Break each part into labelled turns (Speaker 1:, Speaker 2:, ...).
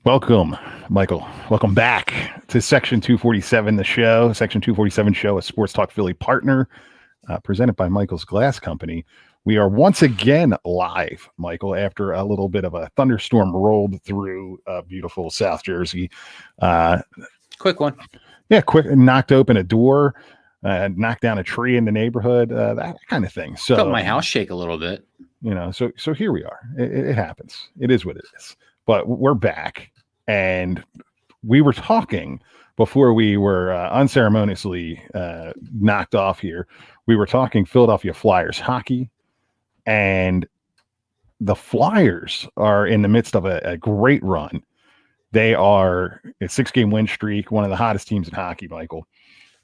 Speaker 1: Welcome, Michael. Welcome back to Section 247, the show. Section 247 show, a Sports Talk Philly partner, presented by Michael's Glass Company. We are once again live, Michael, after a little bit of a thunderstorm rolled through beautiful South Jersey.
Speaker 2: Quick one.
Speaker 1: Yeah, quick. Knocked open a door, knocked down a tree in the neighborhood, that kind of thing. So
Speaker 2: Felt my house shake a little bit.
Speaker 1: So here we are. It happens. It is what it is. But we're back. And we were talking before we were unceremoniously knocked off here. We were talking Philadelphia Flyers hockey, and the Flyers are in the midst of a great run. They are a 6-game win streak, one of the hottest teams in hockey, Michael.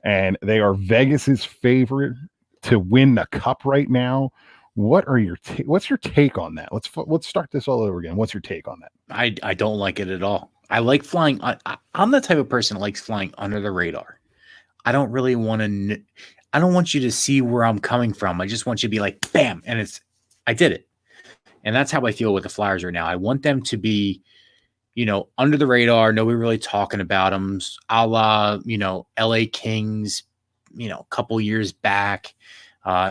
Speaker 1: And they are Vegas's favorite to win the cup right now. What's your take on that? Let's start this all over again. What's your take on that?
Speaker 2: I don't like it at all. I like flying. I'm the type of person that likes flying under the radar. I don't really want to. I don't want you to see where I'm coming from. I just want you to be like, bam, and I did it. And that's how I feel with the Flyers right now. I want them to be, under the radar. Nobody really talking about them, a la, LA Kings, a couple years back.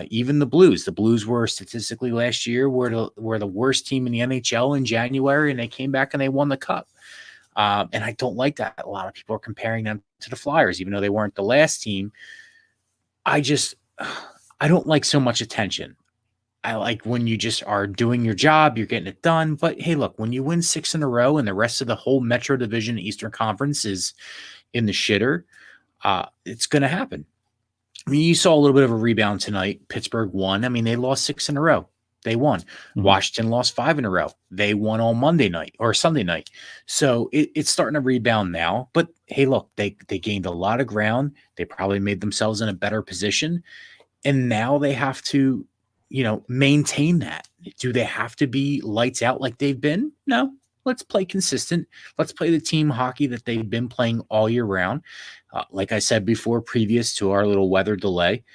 Speaker 2: Even the Blues. The Blues were statistically last year were the worst team in the NHL in January, and they came back and they won the cup. And I don't like that. A lot of people are comparing them to the Flyers, even though they weren't the last team. I don't like so much attention. I like when you just are doing your job, you're getting it done. But hey, look, when you win 6 in a row and the rest of the whole Metro Division Eastern Conference is in the shitter, it's going to happen. I mean, you saw a little bit of a rebound tonight. Pittsburgh won. I mean, they lost 6 in a row. They won. Mm-hmm. Washington lost 5 in a row. They won on Monday night or Sunday night. So it's starting to rebound now. But hey, look, they gained a lot of ground. They probably made themselves in a better position. And now they have to, maintain that. Do they have to be lights out like they've been? No. Let's play consistent. Let's play the team hockey that they've been playing all year round. Like I said before, previous to our little weather delay,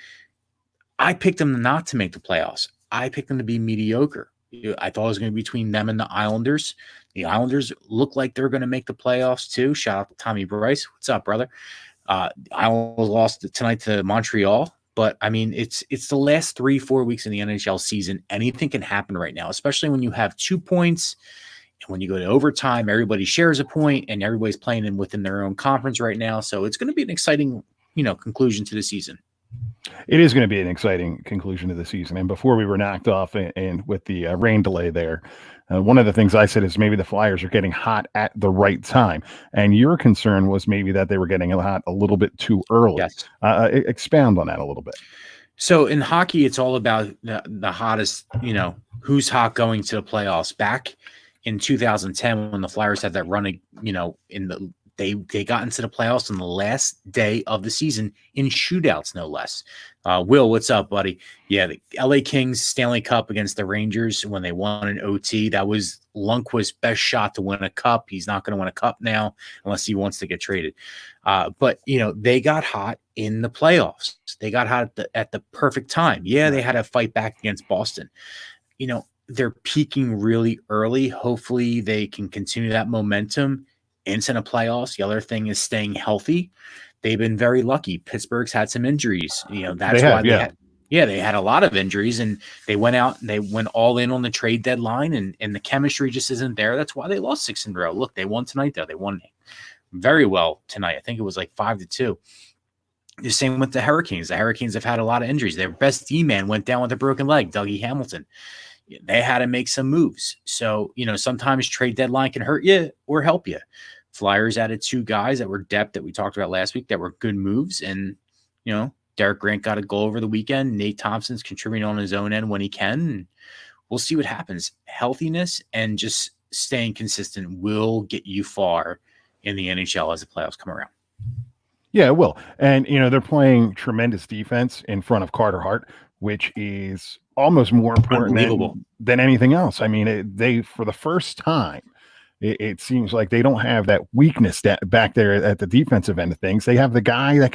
Speaker 2: I picked them not to make the playoffs. I picked them to be mediocre. I thought it was going to be between them and the Islanders. The Islanders look like they're going to make the playoffs too. Shout out to Tommy Bryce. What's up, brother? Islanders lost tonight to Montreal. But, I mean, it's the last 3-4 weeks in the NHL season. Anything can happen right now, especially when you have 2 points. And when you go to overtime, everybody shares a point, and everybody's playing within their own conference right now. So it's going to be an exciting, conclusion to the season.
Speaker 1: It is going to be an exciting conclusion to the season. And before we were knocked off and with the rain delay there, one of the things I said is maybe the Flyers are getting hot at the right time. And your concern was maybe that they were getting hot a little bit too early.
Speaker 2: Yes.
Speaker 1: Expound on that a little bit.
Speaker 2: So in hockey, it's all about the hottest, who's hot going to the playoffs. Back in 2010, when the Flyers had that run, they got into the playoffs on the last day of the season in shootouts, no less. Will, what's up, buddy? Yeah, the LA Kings Stanley Cup against the Rangers when they won an OT. That was Lundqvist's best shot to win a cup. He's not going to win a cup now unless he wants to get traded. But they got hot in the playoffs. They got hot at the perfect time. Yeah, they had to fight back against Boston. They're peaking really early. Hopefully they can continue that momentum into the playoffs. The other thing is staying healthy. They've been very lucky. Pittsburgh's had some injuries. That's why they had a lot of injuries, and they went out and they went all in on the trade deadline, and the chemistry just isn't there. That's why they lost 6 in a row. Look, they won tonight, though. They won very well tonight. I think it was like 5-2. The same with the Hurricanes. The Hurricanes have had a lot of injuries. Their best D-man went down with a broken leg, Dougie Hamilton. They had to make some moves. So, sometimes trade deadline can hurt you or help you. Flyers added 2 guys that were depth that we talked about last week that were good moves. And, Derek Grant got a goal over the weekend. Nate Thompson's contributing on his own end when he can. And we'll see what happens. Healthiness and just staying consistent will get you far in the NHL as the playoffs come around.
Speaker 1: Yeah, it will. And, they're playing tremendous defense in front of Carter Hart, which is almost more important than anything else. I mean, they for the first time, it seems like they don't have that weakness back there at the defensive end of things. They have the guys that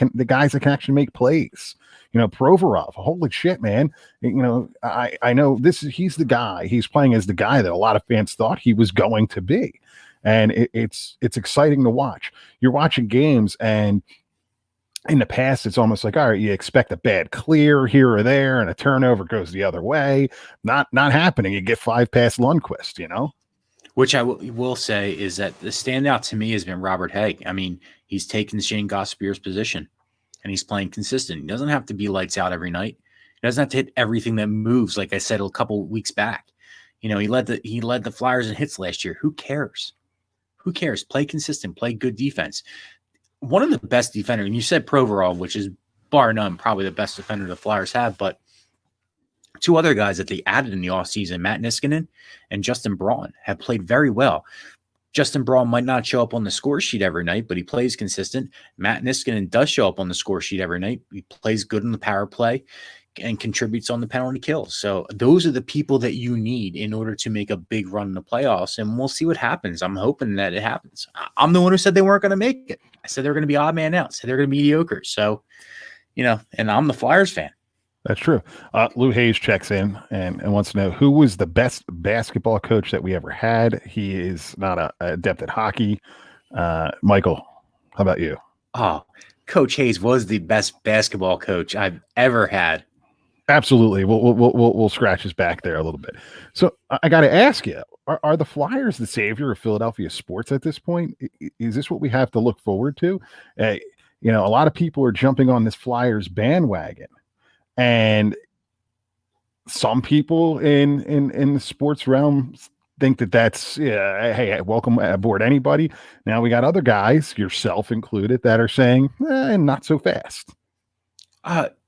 Speaker 1: can actually make plays. Provorov, holy shit, man. I know he's the guy. He's playing as the guy that a lot of fans thought he was going to be. and it's exciting to watch. You're watching games, and in the past, it's almost like, all right, you expect a bad clear here or there, and a turnover goes the other way. Not happening. You get 5 past Lundqvist, you know?
Speaker 2: Which I will say is that the standout to me has been Robert Haig. I mean, he's taken Shane Gossipier's position, and he's playing consistent. He doesn't have to be lights out every night. He doesn't have to hit everything that moves, like I said a couple weeks back. You know, he led the Flyers in hits last year. Who cares? Who cares? Play consistent, play good defense. One of the best defenders, and you said Provorov, which is bar none, probably the best defender the Flyers have, but 2 other guys that they added in the offseason, Matt Niskanen and Justin Braun, have played very well. Justin Braun might not show up on the score sheet every night, but he plays consistent. Matt Niskanen does show up on the score sheet every night. He plays good in the power play and contributes on the penalty kills. So those are the people that you need in order to make a big run in the playoffs, and we'll see what happens. I'm hoping that it happens. I'm the one who said they weren't going to make it. I said they were going to be odd man out. I said they're going to be mediocre. So, you know, and I'm the Flyers fan.
Speaker 1: That's true. Lou Hayes checks in and wants to know who was the best basketball coach that we ever had. He is not a adept at hockey. Michael, how about you?
Speaker 2: Oh, Coach Hayes was the best basketball coach I've ever had.
Speaker 1: Absolutely. We'll scratch his back there a little bit. So I got to ask you, are the Flyers the savior of Philadelphia sports at this point? Is this what we have to look forward to? You know, a lot of people are jumping on this Flyers bandwagon, and some people in the sports realm think that's, hey, welcome aboard anybody. Now we got other guys, yourself included, that are saying, not so fast.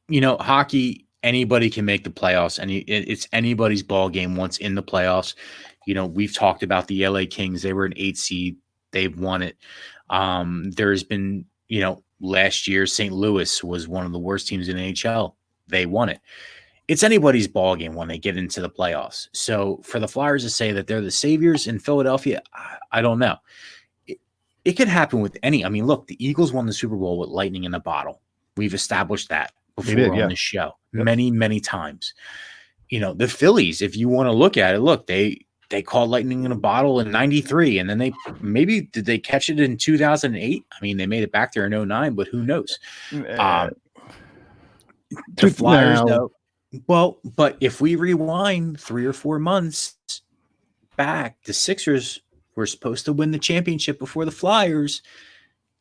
Speaker 2: You know, hockey, anybody can make the playoffs, and it's anybody's ball game once in the playoffs. You know, we've talked about the LA Kings. They were an 8 seed. They've won it. There's been, you know, last year, St. Louis was one of the worst teams in the NHL. They won it. It's anybody's ball game when they get into the playoffs. So for the Flyers to say that they're the saviors in Philadelphia, I don't know. It could happen with any. I mean, look, the Eagles won the Super Bowl with lightning in a bottle. We've established that before on this show many times. You know, the Phillies, if you want to look at it, look, they caught lightning in a bottle in 93, and then did they catch it in 2008? I mean, they made it back there in 09, but who knows? The Flyers, though. Well, but if we rewind 3 or 4 months back, the Sixers were supposed to win the championship before the Flyers.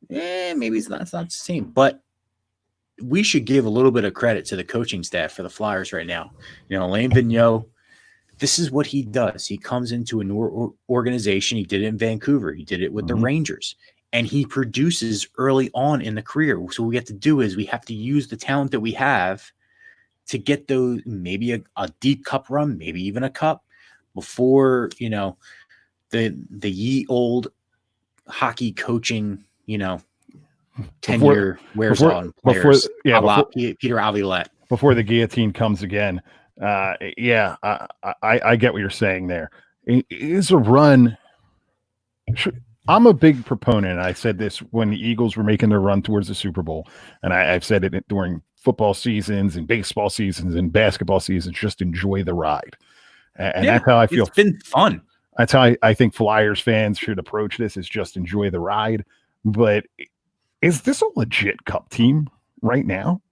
Speaker 2: Maybe it's not the same, but we should give a little bit of credit to the coaching staff for the Flyers right now. You know, Alain Vigneault, this is what he does. He comes into an organization. He did it in Vancouver. He did it with the Rangers, and he produces early on in the career. So what we have to do is we have to use the talent that we have to get those, maybe a deep cup run, maybe even a cup before, you know, the ye old hockey coaching, you know, tenure wears on players. Peter Avilet.
Speaker 1: Before the guillotine comes again. I get what you're saying there. It is a run. I'm a big proponent. I said this when the Eagles were making their run towards the Super Bowl, and I've said it during football seasons and baseball seasons and basketball seasons. Just enjoy the ride, and that's how I feel.
Speaker 2: It's been fun.
Speaker 1: That's how I think Flyers fans should approach this: is just enjoy the ride. But is this a legit Cup team right now?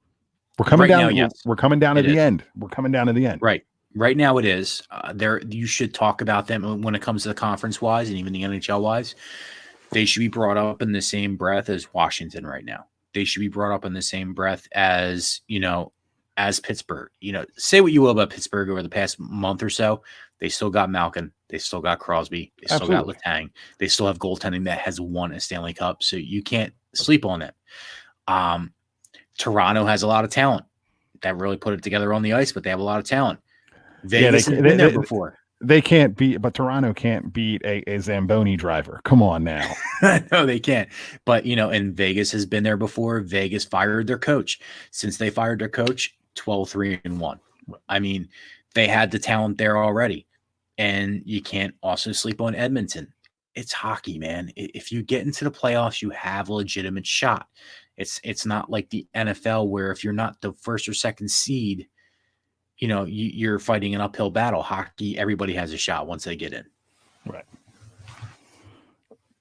Speaker 1: We're coming down. Now, yes. We're coming down to the end. We're coming down to the end.
Speaker 2: Right now it is. You should talk about them when it comes to the conference wise and even the NHL wise. They should be brought up in the same breath as Washington right now. They should be brought up in the same breath as, you know, as Pittsburgh. You know, say what you will about Pittsburgh over the past month or so. They still got Malkin. They still got Crosby. They still got Letang. They still have goaltending that has won a Stanley Cup. So you can't sleep on them. Toronto has a lot of talent that really put it together on the ice, but they have a lot of talent. Vegas has been there before.
Speaker 1: They can't beat, but Toronto can't beat a Zamboni driver. Come on now.
Speaker 2: No, they can't. But, you know, and Vegas has been there before. Vegas fired their coach. Since they fired their coach, 12-3-1. I mean, they had the talent there already. And you can't also sleep on Edmonton. It's hockey, man. If you get into the playoffs, you have a legitimate shot. It's not like the NFL where if you're not the first or second seed, you know, you're fighting an uphill battle. Hockey, everybody has a shot once they get in.
Speaker 1: Right.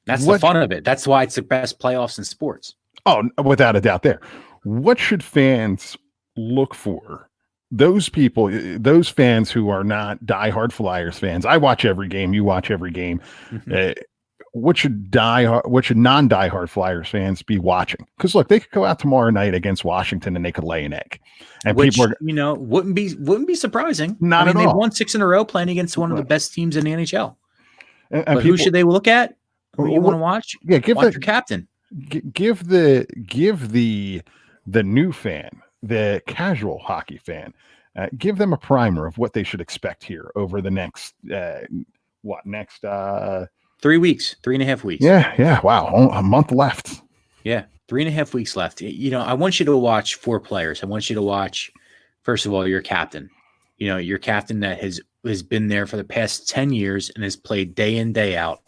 Speaker 2: That's the fun of it. That's why it's the best playoffs in sports.
Speaker 1: Oh, without a doubt there. What should fans look for? Those people, those fans who are not diehard Flyers fans. I watch every game. You watch every game. What should non-diehard Flyers fans be watching? Because look, they could go out tomorrow night against Washington and they could lay an egg. And
Speaker 2: which,
Speaker 1: people are,
Speaker 2: wouldn't be surprising.
Speaker 1: Not at all.
Speaker 2: They won 6 in a row playing against one of the best teams in the NHL.
Speaker 1: And
Speaker 2: but who should they look at? Who you want to watch?
Speaker 1: Yeah,
Speaker 2: watch your captain.
Speaker 1: Give the new fan, the casual hockey fan, give them a primer of what they should expect here over the next
Speaker 2: 3 weeks, 3.5 weeks.
Speaker 1: Yeah. Wow. A month left.
Speaker 2: Yeah. 3.5 weeks left. I want you to watch 4 players. I want you to watch, first of all, your captain. Your captain that has been there for the past 10 years and has played day in, day out.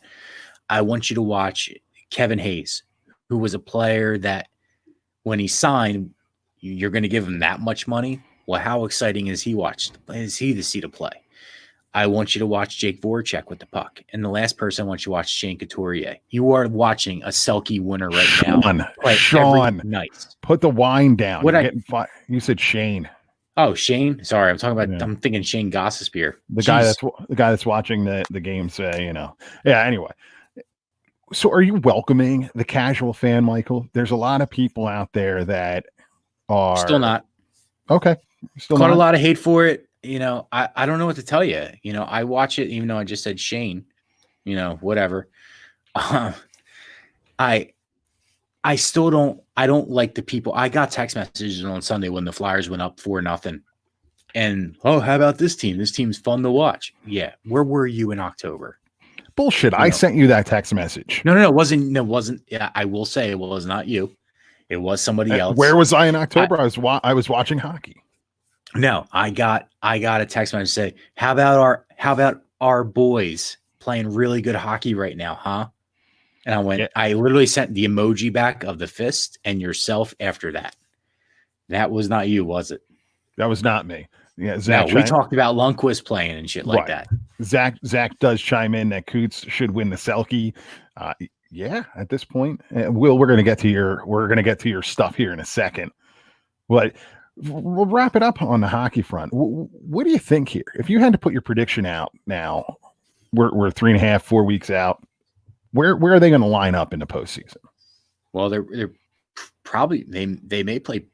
Speaker 2: I want you to watch Kevin Hayes, who was a player that when he signed, you're going to give him that much money. Well, how exciting is he to see to play? I want you to watch Jake Voracek with the puck. And the last person I want you to watch, Shane Couturier. You are watching a Selke winner right now.
Speaker 1: Sean, nice. Put the wine down. You said Shane.
Speaker 2: Oh, Shane. Sorry, I'm talking about. I'm thinking Shane Gossespear.
Speaker 1: The guy that's watching the game. Say, Yeah. Anyway, so are you welcoming the casual fan, Michael? There's a lot of people out there that are
Speaker 2: still not.
Speaker 1: Okay.
Speaker 2: Still caught a lot of hate for it. I don't know what to tell you. I watch it, even though I just said Shane. Whatever. I still don't. I don't like the people. I got text messages on Sunday when the Flyers went up 4-0, and how about this team? This team's fun to watch. Yeah, where were you in October?
Speaker 1: Bullshit. I sent you that text message.
Speaker 2: No, it wasn't. Yeah, I will say it was not you. It was somebody else.
Speaker 1: Where was I in October? I was watching hockey.
Speaker 2: No, I got a text message say, how about our boys playing really good hockey right now, huh? And I went, I literally sent the emoji back of the fist and yourself after that. That was not you, was it?
Speaker 1: That was not me. Yeah, Zach.
Speaker 2: No, we talked about Lundqvist playing and shit like that.
Speaker 1: Zach does chime in that Coots should win the Selke. Yeah, at this point, Will, we're going to get to your stuff here in a second. But we'll wrap it up on the hockey front. What do you think here? If you had to put your prediction out now, we're 3.5, 4 weeks out. Where are they going to line up in the postseason?
Speaker 2: Well, they're probably they may play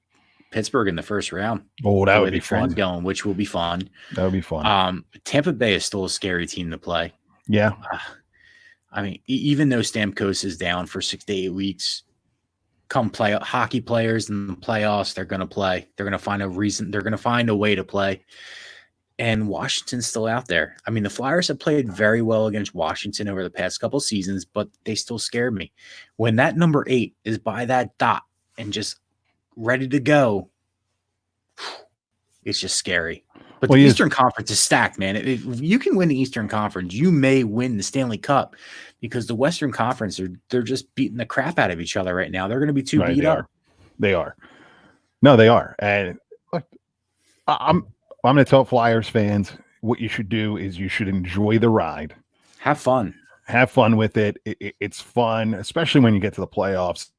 Speaker 2: Pittsburgh in the first round.
Speaker 1: Oh, that would be fun.
Speaker 2: Going, which will be fun.
Speaker 1: That would be fun.
Speaker 2: Tampa Bay is still a scary team to play.
Speaker 1: Yeah.
Speaker 2: I mean, even though Stamkos is down for 6 to 8 weeks, come play hockey players in the playoffs, they're going to play. They're going to find a reason. They're going to find a way to play. And Washington's still out there. I mean, the Flyers have played very well against Washington over the past couple seasons, but they still scared me. When that number 8 is by that dot and just ready to go, it's just scary. But the Eastern Conference is stacked, man. If you can win the Eastern Conference, you may win the Stanley Cup, because the Western Conference, they're just beating the crap out of each other right now. They're going to be beat up.
Speaker 1: They are. No, they are. And look, I'm going to tell Flyers fans what you should do is you should enjoy the ride.
Speaker 2: Have fun.
Speaker 1: Have fun with it. It's fun, especially when you get to the playoffs.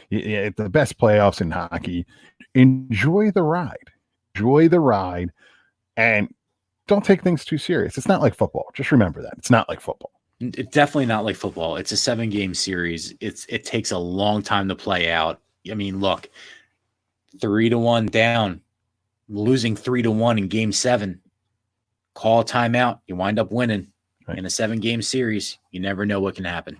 Speaker 1: It's the best playoffs in hockey. Enjoy the ride. Enjoy the ride. And don't take things too serious. It's not like football. Just remember that. It's not like football.
Speaker 2: It's definitely not like football. It's a 7-game series. It takes a long time to play out. I mean, look, 3-1 down, losing 3-1 in game 7. Call a timeout. You wind up winning in a 7-game series. You never know what can happen.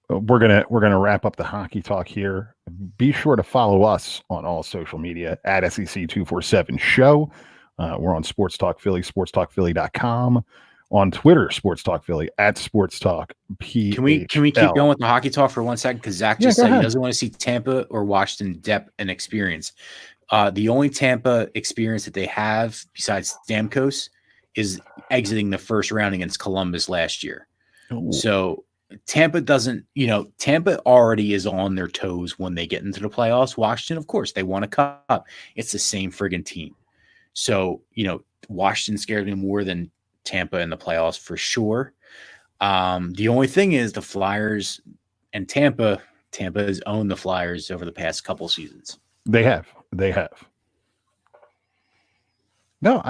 Speaker 1: We're gonna wrap up the hockey talk here. Be sure to follow us on all social media at SEC247 Show. We're on Sports Talk Philly, sportstalkphilly.com. On Twitter, Sports Talk Philly, at Sports Talk PHL.
Speaker 2: Can we keep going with the hockey talk for 1 second? Because Zach just said he doesn't want to see Tampa or Washington depth and experience. The only Tampa experience that they have besides Stamkos is exiting the first round against Columbus last year. Ooh. So Tampa doesn't, Tampa already is on their toes when they get into the playoffs. Washington, of course, they want a cup. It's the same friggin' team. So, Washington scared me more than Tampa in the playoffs for sure. The only thing is the Flyers and Tampa has owned the Flyers over the past couple seasons.
Speaker 1: They have. No,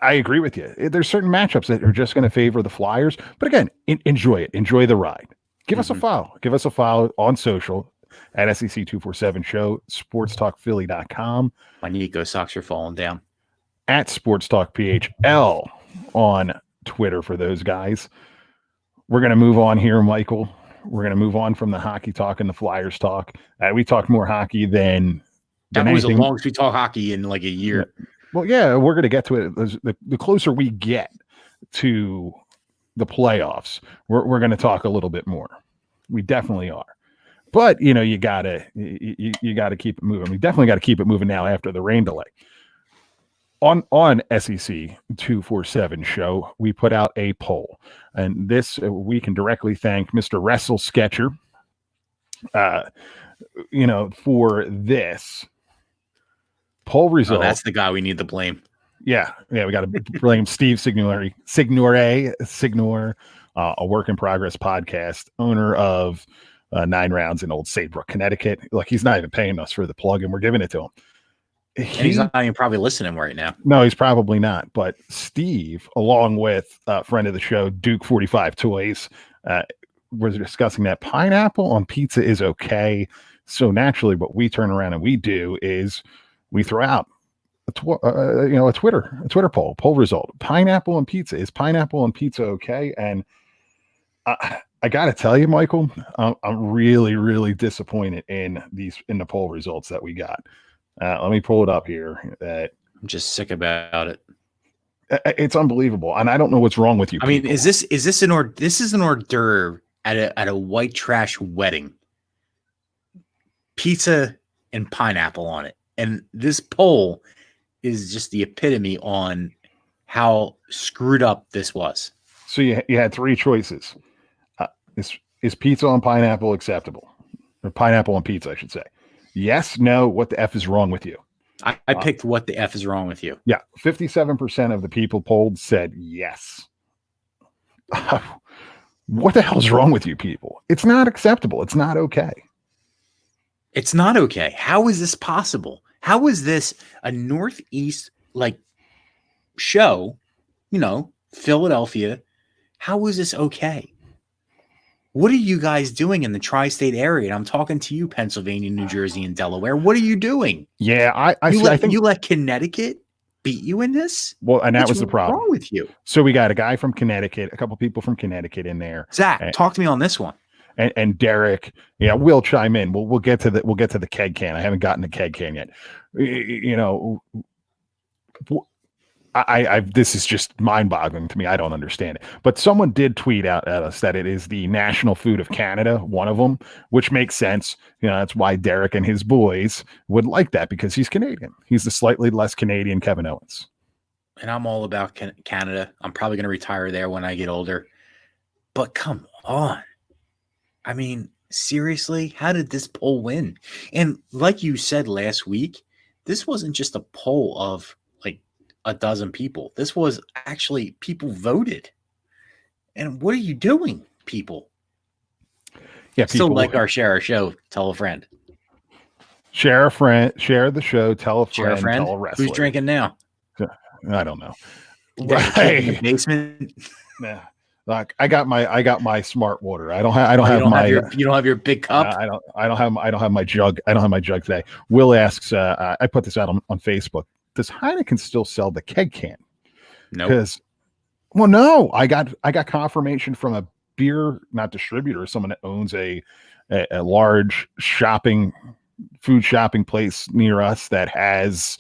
Speaker 1: I agree with you. There's certain matchups that are just going to favor the Flyers. But again, enjoy it. Enjoy the ride. Give us a follow. Give us a follow on social at SEC247 Show, sportstalkphilly.com.
Speaker 2: My Nico socks are falling down.
Speaker 1: At SportsTalkPHL on Twitter for those guys. We're going to move on here, Michael. We're going to move on from the hockey talk and the Flyers talk. We talked more hockey than
Speaker 2: that was
Speaker 1: anything.
Speaker 2: The longest we talk hockey in like a year.
Speaker 1: Well, yeah, we're going to get to it. The closer we get to the playoffs, we're going to talk a little bit more. We definitely are. But, you got to keep it moving. We definitely got to keep it moving now after the rain delay. On SEC 247 Show, we put out a poll. And this, we can directly thank Mr. Wrestle Sketcher, for this poll result.
Speaker 2: Oh, that's the guy we need to blame.
Speaker 1: Yeah, we got to blame Steve Signore, a work in progress podcast, owner of 9 Rounds in Old Saybrook, Connecticut. Look, he's not even paying us for the plug, and we're giving it to him.
Speaker 2: And he's not even probably listening right now.
Speaker 1: No, he's probably not. But Steve, along with a friend of the show, Duke 45 Toys, was discussing that pineapple on pizza is okay. So naturally, what we turn around and we do is we throw out a Twitter poll result. Pineapple on pizza. Is pineapple on pizza okay? And I got to tell you, Michael, I'm really, really disappointed in the poll results that we got. Let me pull it up here.
Speaker 2: I'm just sick about it.
Speaker 1: It's unbelievable, and I don't know what's wrong with you.
Speaker 2: I mean, is this an hors d'oeuvre at a white trash wedding? Pizza and pineapple on it, and this poll is just the epitome on how screwed up this was.
Speaker 1: So you had 3 choices. Is pizza on pineapple acceptable? Or pineapple on pizza, I should say. Yes, no, what the F is wrong with you?
Speaker 2: I picked what the F is wrong with you.
Speaker 1: Yeah, 57% of the people polled said yes. What the hell's wrong with you people? It's not acceptable. It's not okay.
Speaker 2: It's not okay. How is this possible? How is this a Northeast show, Philadelphia? How is this okay? What are you guys doing in the tri-state area? And I'm talking to you, Pennsylvania, New Jersey, and Delaware. What are you doing?
Speaker 1: Yeah, I think
Speaker 2: you let Connecticut beat you in this.
Speaker 1: Well, and that was the problem.
Speaker 2: What's wrong with you?
Speaker 1: So we got a guy from Connecticut, a couple people from Connecticut in there.
Speaker 2: Zach, talk to me on this one.
Speaker 1: And Derek, we'll chime in. We'll get to the keg can. I haven't gotten the keg can yet. This is just mind-boggling to me. I don't understand it. But someone did tweet out at us that it is the national food of Canada, one of them, which makes sense. That's why Derek and his boys would like that, because he's Canadian. He's the slightly less Canadian Kevin Owens.
Speaker 2: And I'm all about Canada. I'm probably going to retire there when I get older. But come on. I mean, seriously, how did this poll win? And like you said last week, this wasn't just a poll of a dozen people. This was actually people voted. And what are you doing, people? Yeah, people still share our show, tell a friend.
Speaker 1: Share a friend, share the show, tell a friend, tell a wrestler.
Speaker 2: Who's drinking now?
Speaker 1: I don't know.
Speaker 2: Right. Basement.
Speaker 1: Nah. Like I got my smart water. You don't have your
Speaker 2: big cup.
Speaker 1: I don't have my jug. I don't have my jug today. Will asks. I put this out on Facebook. Does Heineken still sell the keg can?
Speaker 2: No.
Speaker 1: Because, no. I got confirmation from a beer, not distributor, someone that owns a large food shopping place near us that has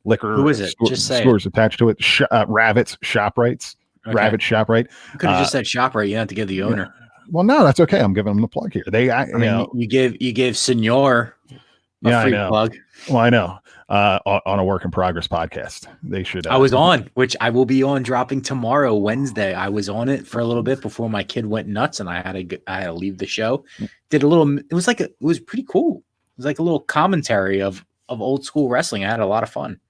Speaker 1: liquor.
Speaker 2: Who is it? Just say
Speaker 1: stores attached to it. Ravitz ShopRites. Okay. Ravitz ShopRite.
Speaker 2: You could have just said ShopRite. You have to give the owner.
Speaker 1: Yeah. Well, no, that's okay. I'm giving them the plug here.
Speaker 2: You gave Senor a free plug.
Speaker 1: Well, I know. On a work in progress podcast, they should.
Speaker 2: I was on, which I will be on, dropping tomorrow, Wednesday. I was on it for a little bit before my kid went nuts, and I had to leave the show. Did a little. It was pretty cool. It was like a little commentary of old school wrestling. I had a lot of fun.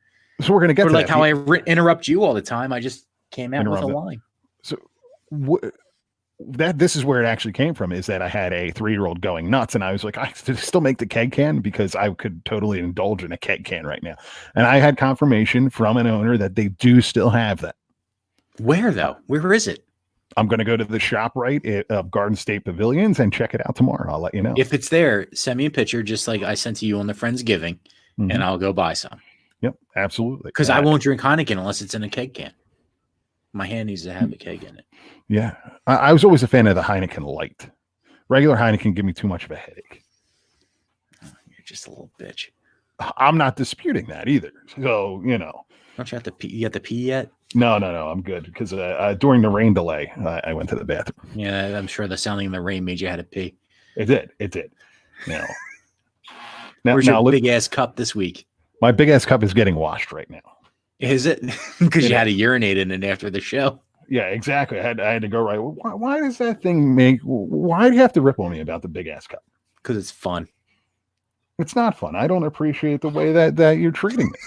Speaker 1: So we're gonna get to
Speaker 2: how I interrupt you all the time. I just came out with a line.
Speaker 1: So this is where it actually came from, is that I had a 3-year-old going nuts, and I was like, I still make the keg can, because I could totally indulge in a keg can right now. And I had confirmation from an owner that they do still have that.
Speaker 2: Where though? Where is it?
Speaker 1: I'm going to go to the shop of Garden State Pavilions and check it out tomorrow. I'll let you know.
Speaker 2: If it's there, send me a picture, just like I sent to you on the Friendsgiving, and I'll go buy some.
Speaker 1: Yep, absolutely.
Speaker 2: Because I won't drink Heineken unless it's in a keg can. My hand needs to have a keg in it.
Speaker 1: Yeah, I was always a fan of the Heineken Light. Regular Heineken give me too much of a headache.
Speaker 2: You're just a little bitch.
Speaker 1: I'm not disputing that either. So,
Speaker 2: Don't you have to pee? You have to pee yet?
Speaker 1: No. I'm good, because during the rain delay, I went to the bathroom.
Speaker 2: Yeah, I'm sure the sounding in the rain made you have to pee.
Speaker 1: It did. Now,
Speaker 2: where's your big ass cup this week?
Speaker 1: My big ass cup is getting washed right now.
Speaker 2: Is it? Because you had to urinate in it after the show.
Speaker 1: Yeah, exactly. I had to go right. Why does that thing why do you have to rip on me about the big ass cup?
Speaker 2: Because it's fun.
Speaker 1: It's not fun. I don't appreciate the way that you're treating me.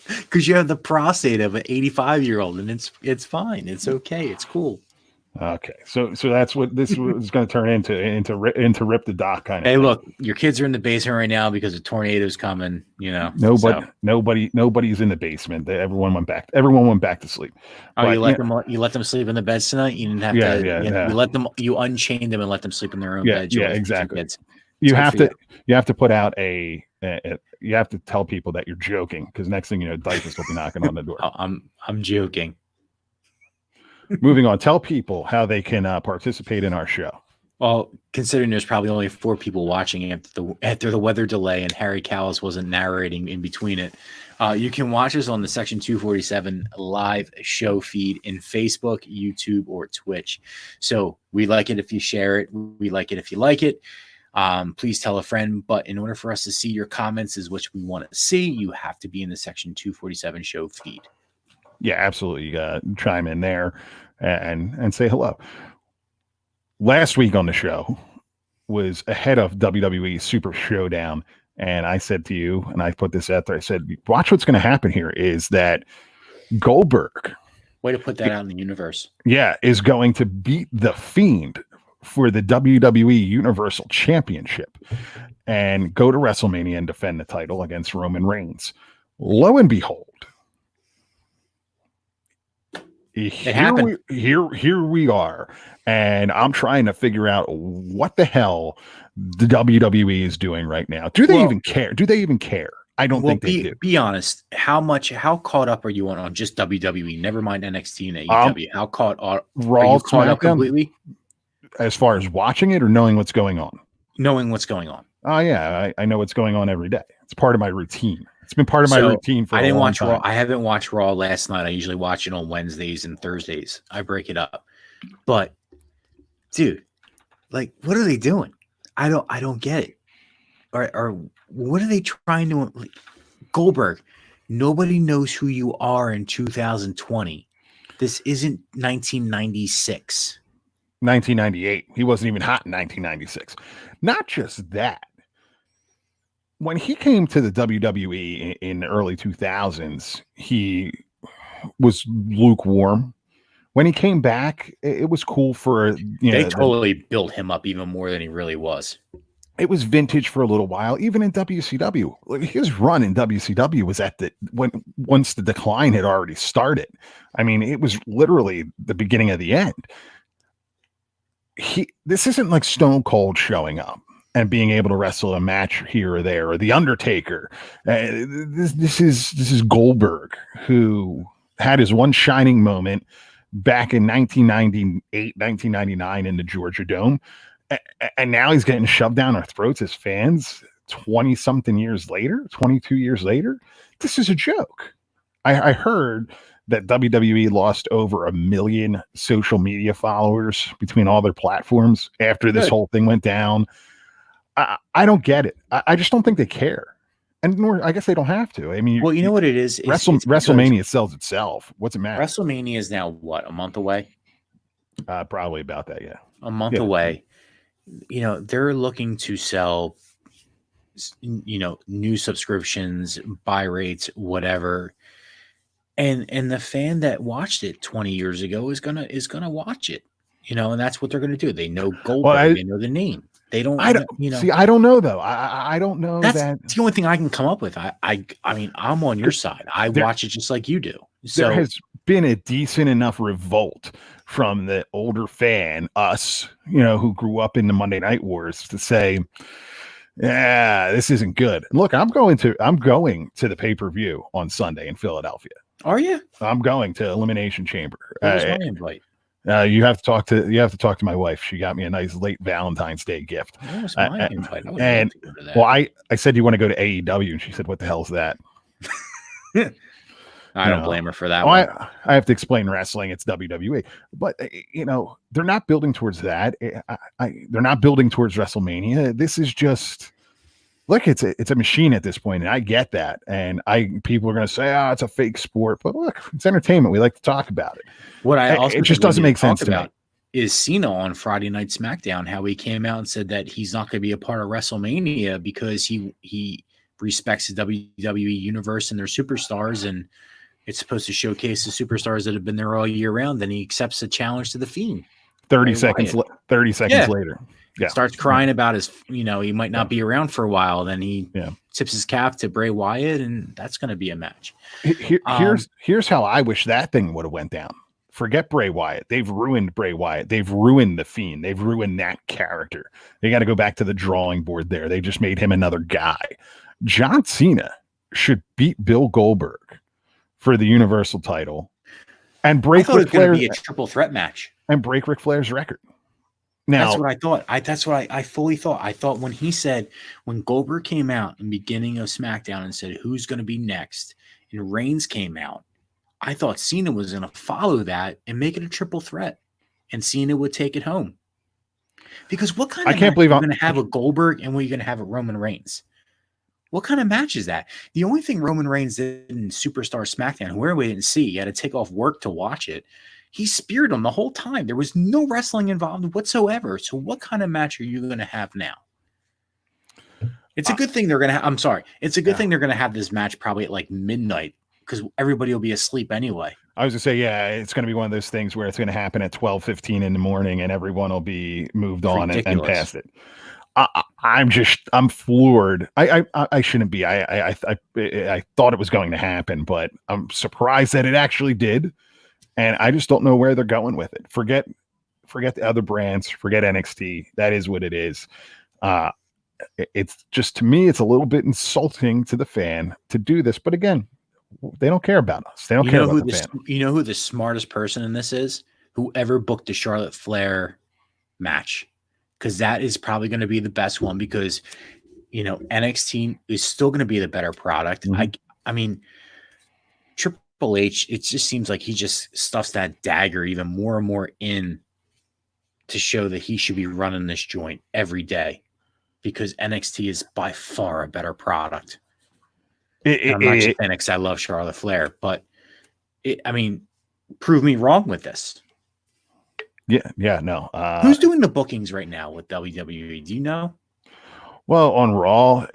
Speaker 2: Because you have the prostate of an 85-year-old, and it's fine. It's okay. It's cool.
Speaker 1: Okay, so that's what this is going to turn into rip the doc kind of.
Speaker 2: Hey,
Speaker 1: thing.
Speaker 2: look, your kids are in the basement right now because a tornado's coming.
Speaker 1: Nobody's in the basement. Everyone went back to sleep.
Speaker 2: Oh, but, you let them sleep in the beds tonight. You didn't have to.
Speaker 1: Yeah.
Speaker 2: You let them. You unchained them and let them sleep in their own beds.
Speaker 1: Yeah, exactly. You have to put out you have to tell people that you're joking, because next thing you know, diapers will be knocking on the door.
Speaker 2: I'm joking.
Speaker 1: Moving on, tell people how they can participate in our show.
Speaker 2: Well, considering there's probably only 4 people watching after the weather delay and Harry Callis wasn't narrating in between it, you can watch us on the Section 247 live show feed in Facebook, YouTube, or Twitch. So we like it if you share it. We like it if you like it. Please tell a friend. But in order for us to see your comments is what we want to see, you have to be in the Section 247 show feed.
Speaker 1: Yeah, absolutely. You got to chime in there and say hello. Last week on the show was ahead of WWE Super Showdown, and I said to you, and I put this out there, I said, watch what's going to happen here is that Goldberg,
Speaker 2: way to put that out in the universe,
Speaker 1: is going to beat The Fiend for the WWE Universal Championship and go to WrestleMania and defend the title against Roman Reigns. Lo and behold, here we are, and I'm trying to figure out what the hell the WWE is doing right now. Do they even care? I don't think they do.
Speaker 2: Be honest. How caught up are you on just WWE? Never mind NXT and AEW. How caught up?
Speaker 1: Raw,
Speaker 2: are you caught up completely?
Speaker 1: As far as watching it or knowing what's going on?
Speaker 2: Knowing what's going on.
Speaker 1: Oh yeah, I know what's going on every day. It's part of my routine. It's been part of my routine for a long time.
Speaker 2: Raw. I haven't watched Raw last night. I usually watch it on Wednesdays and Thursdays. I break it up. But dude, like, what are they doing? I don't get it. Or what are they trying to Goldberg? Nobody knows who you are in 2020. This isn't 1996.
Speaker 1: 1998. He wasn't even hot in 1996. Not just that. When he came to the WWE in the early 2000s, he was lukewarm. When he came back, it was cool for,
Speaker 2: they totally built him up even more than he really was.
Speaker 1: It was vintage for a little while, even in WCW. His run in WCW was once the decline had already started. I mean, it was literally the beginning of the end. This isn't like Stone Cold showing up and being able to wrestle a match here or there, or The Undertaker. This is Goldberg, who had his one shining moment back in 1998, 1999 in the Georgia Dome. And now he's getting shoved down our throats as fans 20-something years later, 22 years later. This is a joke. I heard that WWE lost over 1 million social media followers between all their platforms after this whole thing went down. I don't get it. I just don't think they care. And nor, I guess they don't have to. I mean,
Speaker 2: well, you know what it is?
Speaker 1: WrestleMania sells itself. What's it matter?
Speaker 2: WrestleMania is now what, a month away?
Speaker 1: Probably about that, yeah.
Speaker 2: A month away. They're looking to sell, new subscriptions, buy rates, whatever. And the fan that watched it 20 years ago is gonna watch it. and that's what they're going to do. They know Goldberg.
Speaker 1: Well,
Speaker 2: They know the name. They don't,
Speaker 1: I don't see. I don't know though. I don't know
Speaker 2: that's
Speaker 1: that.
Speaker 2: the only thing I can come up with. I mean, I'm on your side. I watch it just like you do. So
Speaker 1: there has been a decent enough revolt from the older fan, us, who grew up in the Monday Night Wars, to say, yeah, this isn't good. And look, I'm going to the pay-per-view on Sunday in Philadelphia.
Speaker 2: Are you?
Speaker 1: I'm going to Elimination Chamber.
Speaker 2: What was my invite?
Speaker 1: You have to talk to my wife. She got me a nice late Valentine's Day gift.
Speaker 2: What was my invite? I would
Speaker 1: and
Speaker 2: love to go to that.
Speaker 1: well, I said, you want to go to AEW, and she said, what the hell's that?
Speaker 2: I don't blame her for that.
Speaker 1: I have to explain wrestling. It's WWE, but they're not building towards that. They're not building towards WrestleMania. This is just, look, it's a machine at this point, and I get that. And people are going to say, "Oh, it's a fake sport," but look, it's entertainment. We like to talk about it.
Speaker 2: What I also
Speaker 1: it just doesn't make sense to me.
Speaker 2: Is Cena on Friday Night SmackDown, how he came out and said that he's not going to be a part of WrestleMania because he respects the WWE universe and their superstars, and it's supposed to showcase the superstars that have been there all year round. Then he accepts a challenge to the Fiend.
Speaker 1: 30 seconds later. Yeah.
Speaker 2: Starts crying about his, he might not be around for a while. Then he tips his cap to Bray Wyatt, and that's going to be a match.
Speaker 1: Here's how I wish that thing would have went down. Forget Bray Wyatt. They've ruined Bray Wyatt. They've ruined the Fiend. They've ruined that character. They got to go back to the drawing board there. They just made him another guy. John Cena should beat Bill Goldberg for the Universal title and break Ric Flair's
Speaker 2: be a triple threat match
Speaker 1: and break Ric Flair's record. Now,
Speaker 2: that's what I thought. That's what I fully thought. I thought when Goldberg came out in the beginning of SmackDown and said, who's going to be next? And Reigns came out. I thought Cena was going to follow that and make it a triple threat, and Cena would take it home. Because what kind of match are you going to have a Goldberg and what are you going to have a Roman Reigns? What kind of match is that? The only thing Roman Reigns did in Superstar SmackDown, where we didn't see, he had to take off work to watch it. He speared him the whole time. There was no wrestling involved whatsoever. So what kind of match are you going to have now? It's a good thing they're going to have. I'm sorry. It's a good thing they're going to have this match probably at like midnight because everybody will be asleep anyway.
Speaker 1: I was going to say, yeah, it's going to be one of those things where it's going to happen at 12:15 in the morning and everyone will be moved on and past it. I'm floored. I shouldn't be. I thought it was going to happen, but I'm surprised that it actually did. And I just don't know where they're going with it. Forget the other brands. Forget NXT. That is what it is. It's just, to me, it's a little bit insulting to the fan to do this. But again, they don't care about us. They don't care about the fan.
Speaker 2: You know who the smartest person in this is? Whoever booked the Charlotte Flair match. Because that is probably going to be the best one because, NXT is still going to be the better product. Mm-hmm. I mean, Triple H, it just seems like he just stuffs that dagger even more and more in to show that he should be running this joint every day because NXT is by far a better product. I'm not just NXT. I love Charlotte Flair, but prove me wrong with this.
Speaker 1: Yeah, no.
Speaker 2: Who's doing the bookings right now with WWE? Do you know?
Speaker 1: Well, on Raw,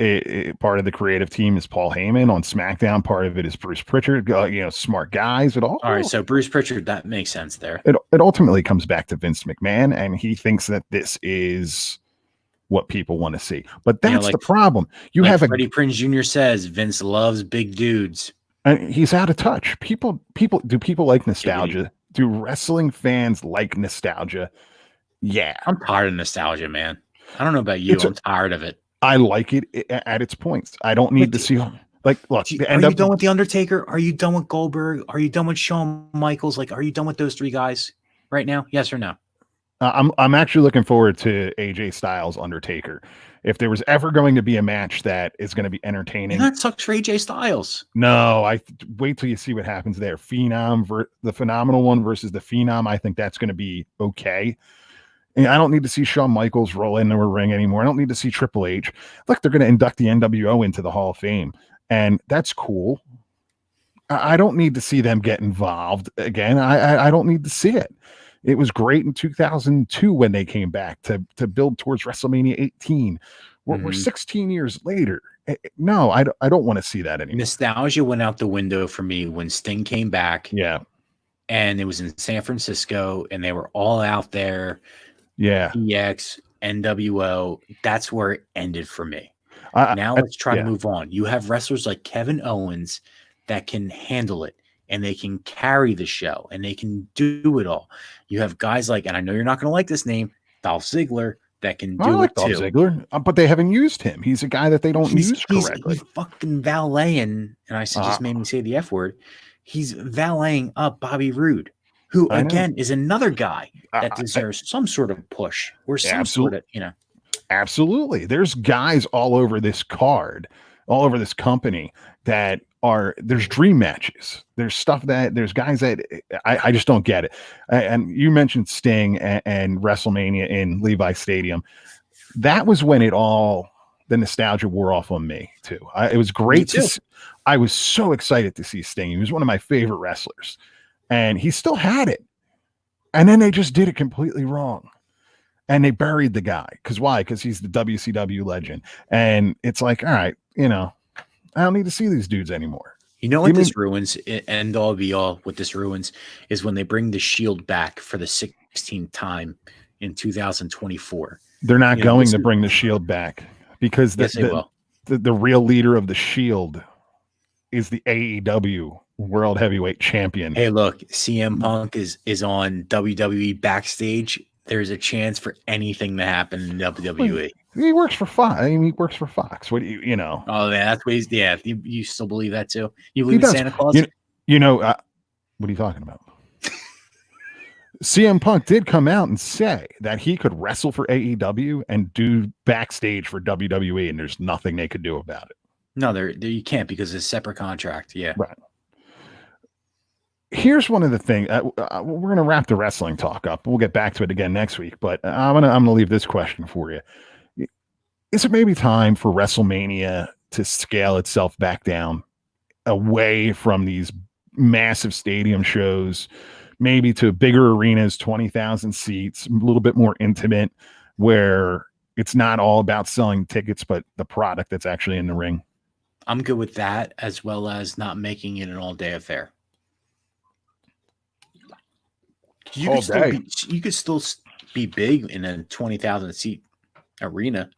Speaker 1: part of the creative team is Paul Heyman. On SmackDown, part of it is Bruce Pritchard. Smart guys at all.
Speaker 2: All right, so Bruce Pritchard, that makes sense there.
Speaker 1: It ultimately comes back to Vince McMahon, and he thinks that this is what people want to see. But that's the problem. You have
Speaker 2: Freddie Prinze Jr. says Vince loves big dudes.
Speaker 1: And he's out of touch. People like nostalgia? Do wrestling fans like nostalgia? Yeah.
Speaker 2: I'm tired of nostalgia, man. I don't know about you. I'm tired of it.
Speaker 1: I like it at its points. I don't need to see look.
Speaker 2: Are you done with The Undertaker? Are you done with Goldberg? Are you done with Shawn Michaels? Are you done with those three guys right now? Yes or no?
Speaker 1: I'm actually looking forward to AJ Styles Undertaker. If there was ever going to be a match that is going to be entertaining,
Speaker 2: and that sucks for AJ Styles.
Speaker 1: No, I wait till you see what happens there. The Phenomenal One versus the Phenom. I think that's going to be okay. And I don't need to see Shawn Michaels roll into a ring anymore. I don't need to see Triple H. Look, they're going to induct the NWO into the Hall of Fame, and that's cool. I don't need to see them get involved again. I don't need to see it. It was great in 2002 when they came back to build towards WrestleMania 18. We're 16 years later. No, I don't want to see that anymore.
Speaker 2: Nostalgia went out the window for me when Sting came back.
Speaker 1: Yeah.
Speaker 2: and it was in San Francisco, and they were all out there.
Speaker 1: Yeah.
Speaker 2: EX, NWO. That's where it ended for me. Now let's try to move on. You have wrestlers like Kevin Owens that can handle it, and they can carry the show, and they can do it all. You have guys like, and I know you're not going to like this name, Dolph Ziggler, that can do it
Speaker 1: Dolph
Speaker 2: too.
Speaker 1: Ziggler, but they haven't used him. He's a guy that they don't use correctly.
Speaker 2: He's fucking valeting, and I just made me say the F word. He's valeting up Bobby Roode, who again is another guy that deserves some sort of push or some sort of, you know.
Speaker 1: Absolutely. There's guys all over this card, all over this company that there's dream matches. There's stuff there's guys that I just don't get it. And you mentioned Sting and WrestleMania in Levi Stadium. That was when the nostalgia wore off on me too. It was great I was so excited to see Sting. He was one of my favorite wrestlers, and he still had it. And then they just did it completely wrong. And they buried the guy. Because why? Because he's the WCW legend. And it's like, all right, I don't need to see these dudes anymore.
Speaker 2: You know what this ruins, end all be all, what this ruins is when they bring the Shield back for the 16th time in 2024.
Speaker 1: They're not going to bring the Shield back because the real leader of the Shield is the AEW World Heavyweight Champion.
Speaker 2: Hey, look, CM Punk is on WWE backstage. There's a chance for anything to happen in WWE.
Speaker 1: He works for Fox. He works for Fox. What do you know?
Speaker 2: Oh, man, that's what he's. Yeah, you still believe that too? You believe in Santa Claus?
Speaker 1: What are you talking about? CM Punk did come out and say that he could wrestle for AEW and do backstage for WWE, and there's nothing they could do about it.
Speaker 2: No, you can't because it's a separate contract. Yeah,
Speaker 1: right. Here's one of the things we're going to wrap the wrestling talk up. We'll get back to it again next week, but I'm going to leave this question for you. Is it maybe time for WrestleMania to scale itself back down away from these massive stadium shows, maybe to bigger arenas, 20,000 seats, a little bit more intimate, where it's not all about selling tickets, but the product that's actually in the ring?
Speaker 2: I'm good with that, as well as not making it an all-day affair. You could still be big in a 20,000 seat arena.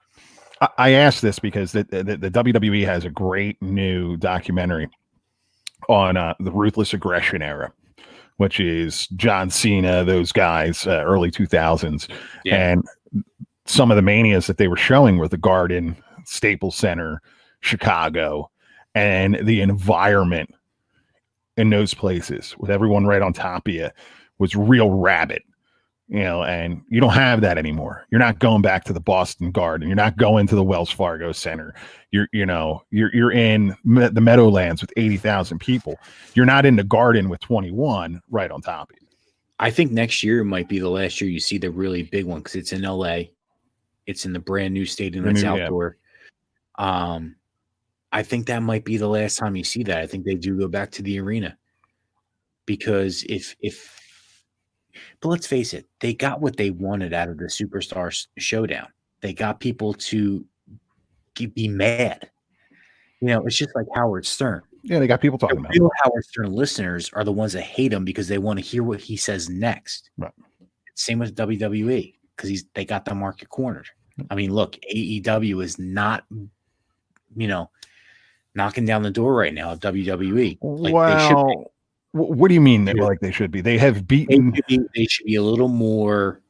Speaker 1: I asked this because the WWE has a great new documentary on the Ruthless Aggression era, which is John Cena, those guys, early 2000s. Yeah. And some of the manias that they were showing were the Garden, Staples Center, Chicago, and the environment in those places with everyone right on top of you was real rabid, and you don't have that anymore. You're not going back to the Boston Garden. You're not going to the Wells Fargo Center. You're in the Meadowlands with 80,000 people. You're not in the Garden with 21 right on top of you.
Speaker 2: I think next year might be the last year you see the really big one because it's in LA. It's in the brand new stadium that's outdoor. Yeah. I think that might be the last time you see that. I think they do go back to the arena because but let's face it, they got what they wanted out of the Superstar Showdown. They got people to be mad. It's just like Howard Stern.
Speaker 1: Yeah, they got people talking about
Speaker 2: real Howard Stern listeners are the ones that hate him because they want to hear what he says next.
Speaker 1: Right.
Speaker 2: Same with WWE because they got the market cornered. I mean, look, AEW is not, knocking down the door right now of WWE.
Speaker 1: They should be. What do you mean that like they should be? They have beaten.
Speaker 2: They should be a little more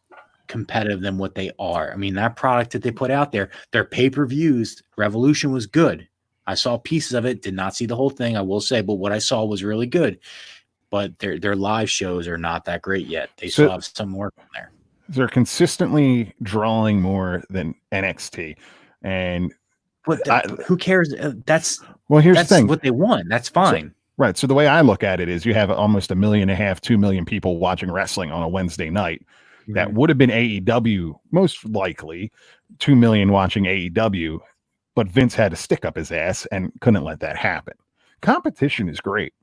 Speaker 2: competitive than what they are. I mean, that product that they put out there, their pay-per-views, Revolution was good. I saw pieces of it, did not see the whole thing, I will say, but what I saw was really good. But their live shows are not that great yet. They still have some work on there.
Speaker 1: They're consistently drawing more than NXT,
Speaker 2: but who cares? Here's
Speaker 1: the thing.
Speaker 2: What they want. That's fine.
Speaker 1: Right. So the way I look at it is you have almost 1.5 million, 2 million people watching wrestling on a Wednesday night. Mm-hmm. That would have been AEW, most likely 2 million watching AEW, but Vince had to stick up his ass and couldn't let that happen. Competition is great.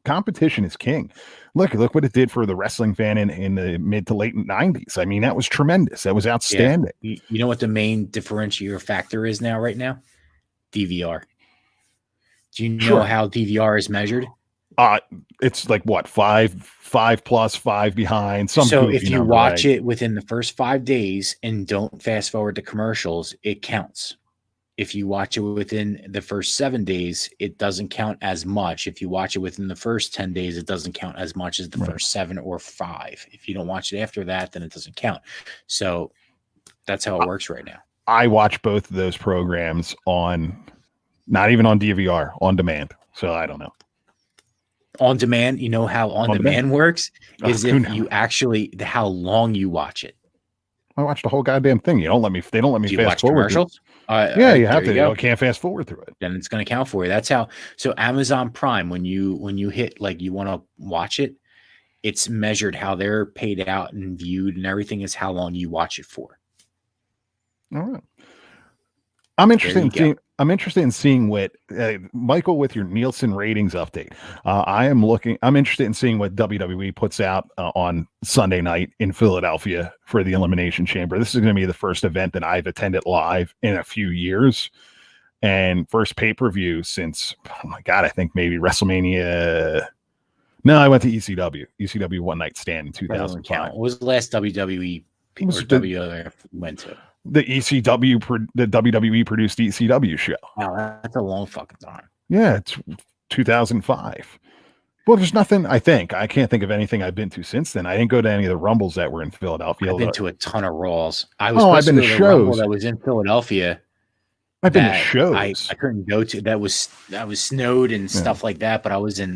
Speaker 1: Competition is king. Look what it did for the wrestling fan in the mid to late 90s. I mean, that was tremendous. That was outstanding.
Speaker 2: Yeah. You know what the main differentiator factor is right now? DVR. Do you know how DVR is measured?
Speaker 1: It's like what, five plus, five behind, some
Speaker 2: So if
Speaker 1: goofy
Speaker 2: you
Speaker 1: number,
Speaker 2: watch
Speaker 1: right?
Speaker 2: it within the first 5 days and don't fast forward to commercials, it counts. If you watch it within the first 7 days, it doesn't count as much. If you watch it within the first 10 days, it doesn't count as much as the
Speaker 1: Right.
Speaker 2: first 7 or 5. If you don't watch it after that, then it doesn't count. So that's how it works right now.
Speaker 1: I watch both of those programs not even on DVR, on demand. So I don't know.
Speaker 2: On demand, you know how on demand works is if you actually how long you watch it.
Speaker 1: I watched the whole goddamn thing. They don't let me
Speaker 2: Do you
Speaker 1: fast
Speaker 2: watch
Speaker 1: forward.
Speaker 2: commercials?
Speaker 1: Yeah, you have to.
Speaker 2: You
Speaker 1: You can't fast forward through it.
Speaker 2: Then it's going to count for you. That's how. So Amazon Prime, when you hit like you want to watch it, it's measured how they're paid out and viewed, and everything is how long you watch it for.
Speaker 1: All right. I'm interested in seeing what Michael, with your Nielsen ratings update. I'm interested in seeing what WWE puts out on Sunday night in Philadelphia for the Elimination Chamber. This is going to be the first event that I've attended live in a few years, and first pay-per-view since, oh my God, I think maybe WrestleMania. No, I went to ECW One Night Stand in 2005.
Speaker 2: What was the last WWE or WWF went to?
Speaker 1: The WWE produced ECW show.
Speaker 2: Wow, that's a long fucking time.
Speaker 1: Yeah, it's 2005. Well, there's nothing, I can't think of anything I've been to since then. I didn't go to any of the Rumbles that were in Philadelphia.
Speaker 2: I've been to a ton of Raws.
Speaker 1: I've been to shows.
Speaker 2: Rumble that was in Philadelphia.
Speaker 1: I've been to shows.
Speaker 2: I couldn't go to. That was snowed and stuff like that, but I was in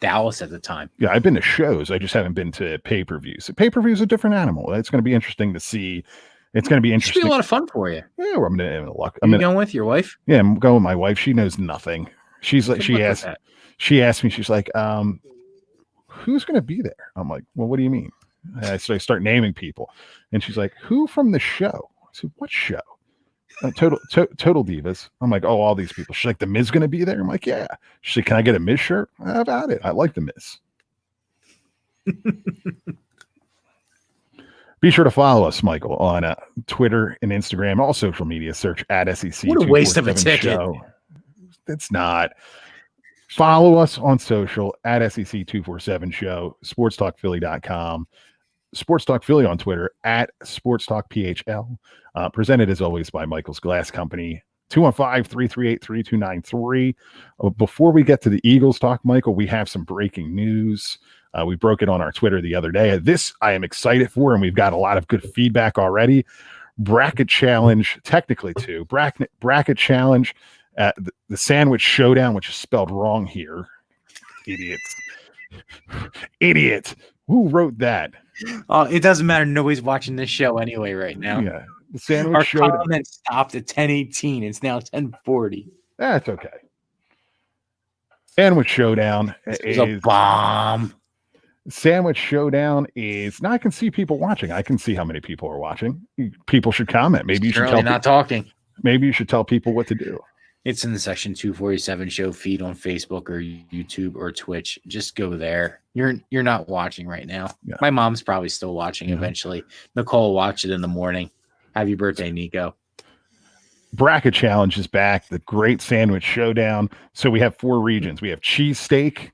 Speaker 2: Dallas at the time.
Speaker 1: Yeah, I've been to shows. I just haven't been to pay-per-views. Pay-per-view is a different animal. It's going to be interesting to see. It's going to be interesting.
Speaker 2: It should be a lot of fun for you.
Speaker 1: Yeah, I'm going to look.
Speaker 2: You going with your wife?
Speaker 1: Yeah, I'm going with my wife. She knows nothing. She's like, she asked me, she's like, who's going to be there? I'm like, well, what do you mean? So I start naming people, and she's like, who from the show? I said, what show? Total Divas. I'm like, oh, all these people. She's like, the Miz going to be there? I'm like, yeah. She's like, can I get a Miz shirt? How about it? I like the Miz. Be sure to follow us, Michael, on Twitter and Instagram, all social media. Search at SEC.
Speaker 2: What a waste of a ticket.
Speaker 1: Show. It's not. Follow us on social at SEC247 Show, sportstalkphilly.com, Sports Talk Philly on Twitter at Sports Talk PHL. Presented as always by Michael's Glass Company. 215-338-3293. Before we get to the Eagles talk, Michael, we have some breaking news. We broke it on our Twitter the other day. This I am excited for, and we've got a lot of good feedback already. Bracket challenge, technically two. Bracket challenge at the Sandwich Showdown, which is spelled wrong here. Idiots. Idiot. Who wrote that?
Speaker 2: Oh, it doesn't matter. Nobody's watching this show anyway right now.
Speaker 1: Yeah. The Sandwich Showdown.
Speaker 2: Our comment stopped at 10:18. It's now 10:40.
Speaker 1: That's okay. Sandwich Showdown
Speaker 2: is a bomb.
Speaker 1: Sandwich Showdown is now I can see people watching. I can see how many people are watching. People should comment. Maybe you should tell
Speaker 2: not talking.
Speaker 1: Maybe you should tell people what to do.
Speaker 2: It's in the Section 247 show feed on Facebook or YouTube or Twitch. Just go there. You're not watching right now. Yeah. My mom's probably still watching eventually. Nicole will watch it in the morning. Happy birthday, Nico.
Speaker 1: Bracket challenge is back. The Great Sandwich Showdown. So we have 4 regions. We have cheesesteak,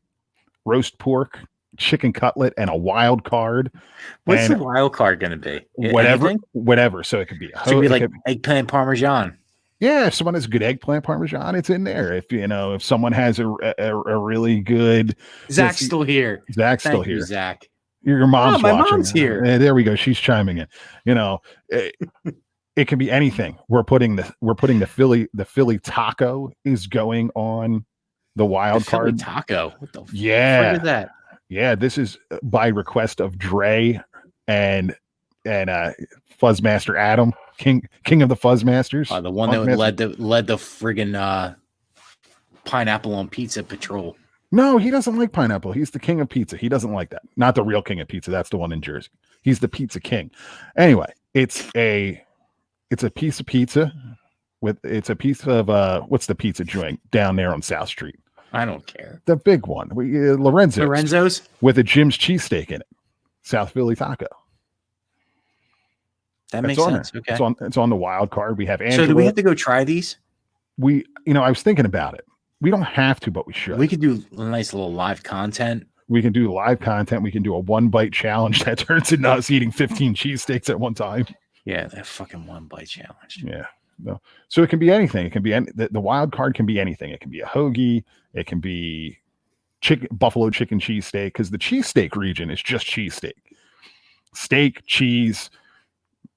Speaker 1: roast pork, chicken cutlet, and a wild card.
Speaker 2: What's the wild card going to be?
Speaker 1: Whatever. So it could be
Speaker 2: like eggplant parmesan.
Speaker 1: Yeah, if someone has good eggplant parmesan, it's in there. If someone has a really good
Speaker 2: Zach's still here.
Speaker 1: Zach's
Speaker 2: Thank
Speaker 1: still here.
Speaker 2: You, Zach.
Speaker 1: Your mom's
Speaker 2: my
Speaker 1: watching.
Speaker 2: Mom's here.
Speaker 1: There we go. She's chiming in. It can be anything. We're putting the Philly taco is going on the wild card.
Speaker 2: Philly taco. What the fuck is that?
Speaker 1: Yeah, this is by request of Dre and Fuzzmaster Adam, king of the Fuzzmasters.
Speaker 2: The one that led the friggin' pineapple on pizza patrol.
Speaker 1: No, he doesn't like pineapple. He's the king of pizza. He doesn't like that. Not the real king of pizza. That's the one in Jersey. He's the pizza king. Anyway, it's a piece of pizza it's a piece of what's the pizza joint down there on South Street?
Speaker 2: I don't care.
Speaker 1: The big one. Lorenzo's with a Jim's cheesesteak in it. South Philly taco.
Speaker 2: That makes sense.
Speaker 1: Okay. It's on the wild card. We have Angelo.
Speaker 2: So do we have to go try these?
Speaker 1: I was thinking about it. We don't have to, but we should.
Speaker 2: We could do nice little live content.
Speaker 1: We can do live content. We can do a 1-bite challenge that turns into us eating 15 cheesesteaks at one time.
Speaker 2: Yeah, that fucking 1-bite challenge.
Speaker 1: Yeah. No. So it can be anything. It can be the wild card can be anything. It can be a hoagie. It can be buffalo chicken cheesesteak, because the cheesesteak region is just cheesesteak. Steak, cheese,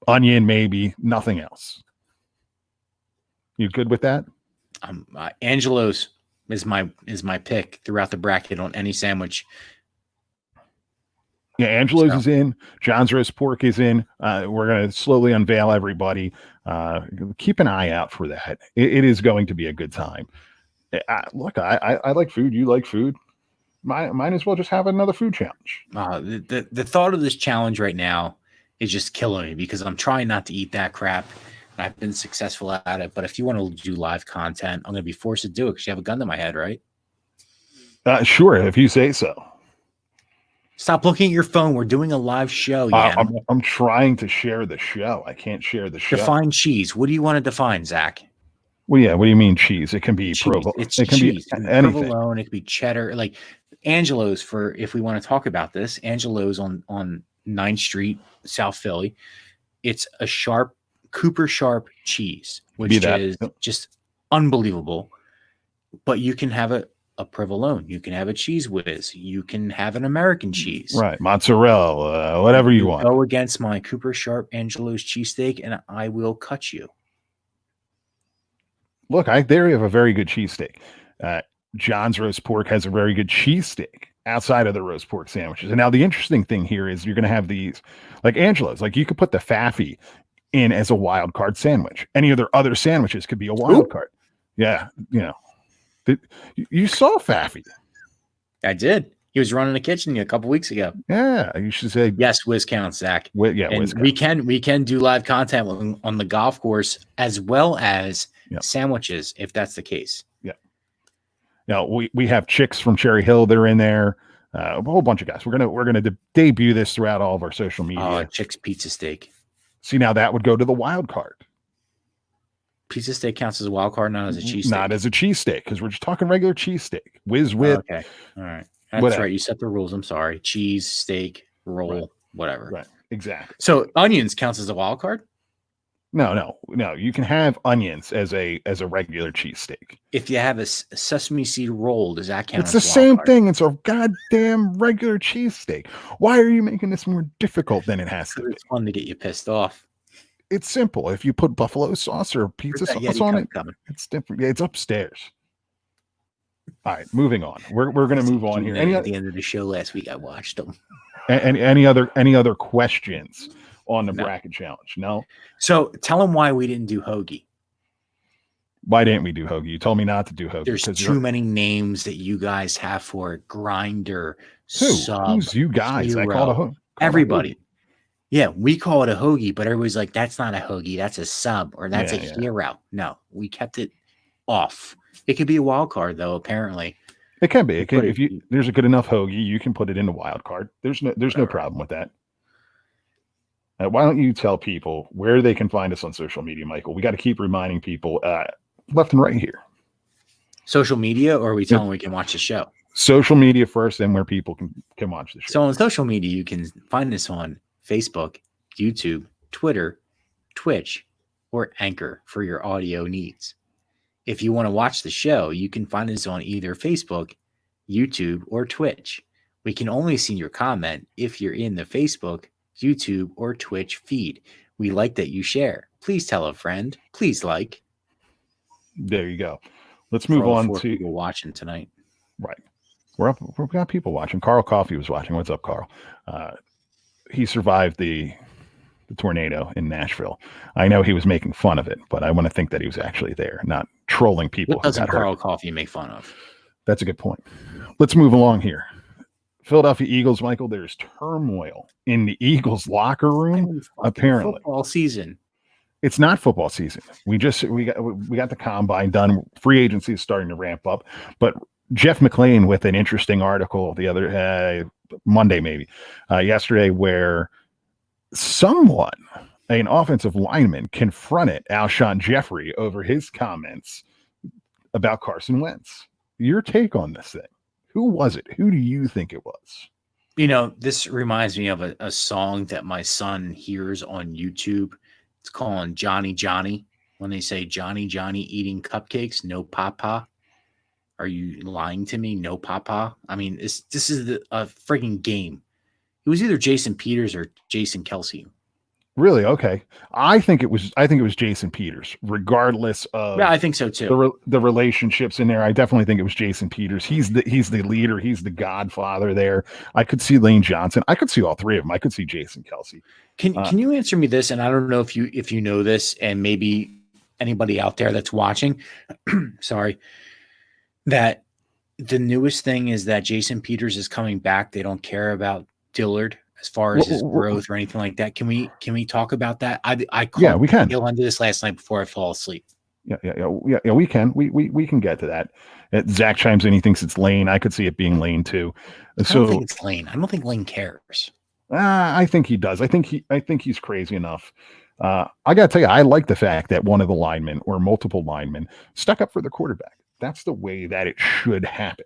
Speaker 1: onion, maybe, nothing else. You good with that?
Speaker 2: Angelo's is my pick throughout the bracket on any sandwich.
Speaker 1: Yeah, Angelo's is in. John's roast pork is in. We're going to slowly unveil everybody. Keep an eye out for that. It is going to be a good time. Look, I like food. You like food. Might as well just have another food challenge.
Speaker 2: The thought of this challenge right now is just killing me, because I'm trying not to eat that crap. And I've been successful at it. But if you want to do live content, I'm going to be forced to do it because you have a gun to my head, right?
Speaker 1: Sure, if you say so.
Speaker 2: Stop looking at your phone. We're doing a live show. Yeah,
Speaker 1: I'm trying to share the show. I can't share the show.
Speaker 2: Define cheese. What do you want to define, Zach?
Speaker 1: Well, yeah. What do you mean cheese? It can be provolone. It can
Speaker 2: cheese.
Speaker 1: be anything.
Speaker 2: Provolone. It could be cheddar. Like Angelo's, for if we want to talk about this, Angelo's on 9th Street, South Philly. It's a Cooper Sharp cheese, which is just unbelievable. But you can have a provolone, you can have a cheese whiz, you can have an American cheese,
Speaker 1: right? Mozzarella, whatever you want.
Speaker 2: Go against my Cooper Sharp Angelo's cheesesteak, and I will cut you.
Speaker 1: Look, there you have a very good cheesesteak. John's roast pork has a very good cheesesteak outside of the roast pork sandwiches. And now the interesting thing here is you're going to have these, like Angelo's, like you could put the Faffy in as a wild card sandwich. Any of their other sandwiches could be a wild card. Yeah, you saw Faffy.
Speaker 2: I did. He was running the kitchen a couple weeks ago.
Speaker 1: Yeah, you should say
Speaker 2: yes. Whiz counts, Zach.
Speaker 1: Whiz
Speaker 2: we can do live content on the golf course as well as sandwiches if that's the case.
Speaker 1: Yeah. Now we have chicks from Cherry Hill that are in there. A whole bunch of guys. We're gonna debut this throughout all of our social media.
Speaker 2: Chicks pizza steak.
Speaker 1: See, now that would go to the wild card.
Speaker 2: Pizza steak counts as a wild card, not as a cheesesteak.
Speaker 1: Not as a cheesesteak, because we're just talking regular cheesesteak. Whiz with.
Speaker 2: Okay. All right. That's right. You set the rules. I'm sorry. Cheese, steak, roll, whatever.
Speaker 1: Right. Exactly.
Speaker 2: So onions counts as a wild card?
Speaker 1: No. You can have onions as a regular cheesesteak.
Speaker 2: If you have a sesame seed roll, does that count?
Speaker 1: It's the same thing. It's a goddamn regular cheesesteak. Why are you making this more difficult than it has to be?
Speaker 2: It's fun to get you pissed off.
Speaker 1: It's simple. If you put buffalo sauce or pizza sauce on it, it's different. Yeah, it's upstairs. All right, moving on. We're going to move on here.
Speaker 2: At the end of the show last week, I watched them.
Speaker 1: And any other questions on the bracket challenge? No.
Speaker 2: So tell them why we didn't do hoagie.
Speaker 1: Why didn't we do hoagie? You told me not to do hoagie.
Speaker 2: There's too many names that you guys have for it. Grinder.
Speaker 1: Who's you guys?
Speaker 2: Hero.
Speaker 1: I called a hoagie.
Speaker 2: Everybody. Yeah, we call it a hoagie, but everybody's like, that's not a hoagie. That's a sub, or that's a hero. No, we kept it off. It could be a wild card, though, apparently.
Speaker 1: It can be. If there's a good enough hoagie, you can put it in a wild card. There's no problem with that. Why don't you tell people where they can find us on social media, Michael? We got to keep reminding people left and right here.
Speaker 2: Social media, or are we telling them we can watch the show?
Speaker 1: Social media first, and where people can watch the show.
Speaker 2: So on social media, you can find us on Facebook, YouTube, Twitter, Twitch, or Anchor for your audio needs. If you want to watch the show, you can find us on either Facebook, YouTube, or Twitch. We can only see your comment if you're in the Facebook, YouTube, or Twitch feed. We like that you share. Please tell a friend. Please like.
Speaker 1: There you go. Let's move on to
Speaker 2: people watching tonight.
Speaker 1: Right. We've got people watching. Carl Coffey was watching. What's up, Carl? He survived the tornado in Nashville. I know he was making fun of it, but I want to think that he was actually there, not trolling people.
Speaker 2: What doesn't Carl Coffey make fun of?
Speaker 1: That's a good point. Let's move along here. Philadelphia Eagles, Michael, there's turmoil in the Eagles locker room, apparently.
Speaker 2: Football season.
Speaker 1: It's not football season. We got the combine done. Free agency is starting to ramp up, but Jeff McLean with an interesting article the other Monday, maybe yesterday, where someone, an offensive lineman, confronted Alshon Jeffrey over his comments about Carson Wentz. your take on this thing. Who was it? Who do you think it was?
Speaker 2: This reminds me of a song that my son hears on YouTube. It's called Johnny Johnny. When they say Johnny Johnny eating cupcakes, no papa. Are you lying to me? No papa. I mean, this is a frigging game. It was either Jason Peters or Jason Kelsey.
Speaker 1: Really? Okay. I think it was Jason Peters, regardless of
Speaker 2: Yeah, I think so too.
Speaker 1: the relationships in there. I definitely think it was Jason Peters. He's the leader. He's the godfather there. I could see Lane Johnson. I could see all three of them. I could see Jason Kelsey.
Speaker 2: Can you answer me this? And I don't know if you know this, and maybe anybody out there that's watching, sorry, that the newest thing is that Jason Peters is coming back. They don't care about Dillard as far as his growth or anything like that. Can we talk about that? I
Speaker 1: yeah, we can.
Speaker 2: Tail into this last night before I fall asleep.
Speaker 1: Yeah. We can. We can get to that. Zach chimes in. He thinks it's Lane. I could see it being Lane too.
Speaker 2: I don't think it's Lane. I don't think Lane cares.
Speaker 1: I think he does. I think he's crazy enough. I got to tell you, I like the fact that one of the linemen or multiple linemen stuck up for the quarterback. That's the way that it should happen.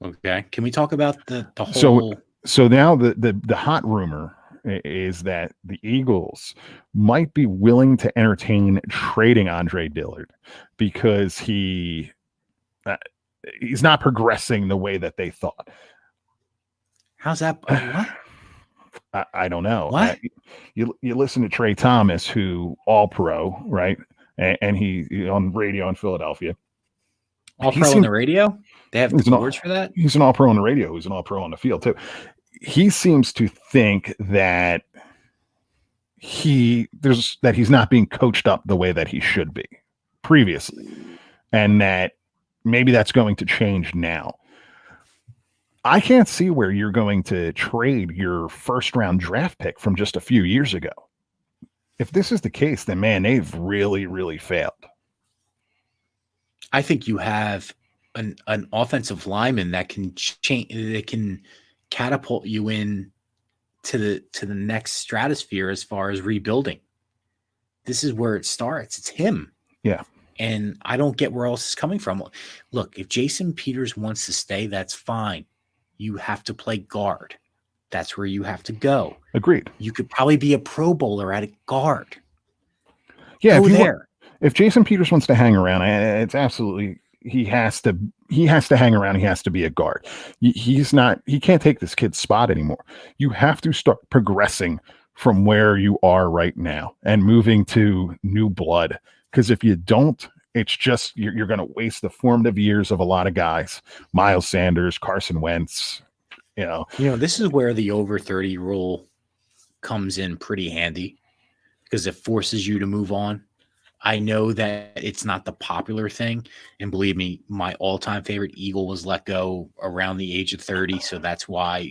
Speaker 2: Okay. Can we talk about the whole?
Speaker 1: So now the hot rumor is that the Eagles might be willing to entertain trading Andre Dillard because he's not progressing the way that they thought.
Speaker 2: How's that? What?
Speaker 1: I don't know.
Speaker 2: What?
Speaker 1: You listen to Trey Thomas, who all pro, right? And he on radio in Philadelphia.
Speaker 2: All pro on the radio? They have the words for that?
Speaker 1: He's an all pro on the radio. He's an all pro on the field too. He seems to think that he's not being coached up the way that he should be previously, and that maybe that's going to change now. I can't see where you're going to trade your first round draft pick from just a few years ago. If this is the case, then man, they've really, really failed.
Speaker 2: I think you have an offensive lineman that can change, that can catapult you in to the next stratosphere as far as rebuilding. This is where it starts. It's him.
Speaker 1: Yeah.
Speaker 2: And I don't get where else it's coming from. Look, if Jason Peters wants to stay, that's fine. You have to play guard. That's where you have to go.
Speaker 1: Agreed.
Speaker 2: You could probably be a Pro Bowler at a guard.
Speaker 1: Yeah, if Jason Peters wants to hang around, it's absolutely he has to hang around. He has to be a guard. He can't take this kid's spot anymore. You have to start progressing from where you are right now and moving to new blood. Because if you don't, it's just you're going to waste the formative years of a lot of guys. Miles Sanders, Carson Wentz.
Speaker 2: This is where the over 30 rule comes in pretty handy because it forces you to move on. I know that it's not the popular thing, and believe me, my all-time favorite Eagle was let go around the age of 30, so that's why,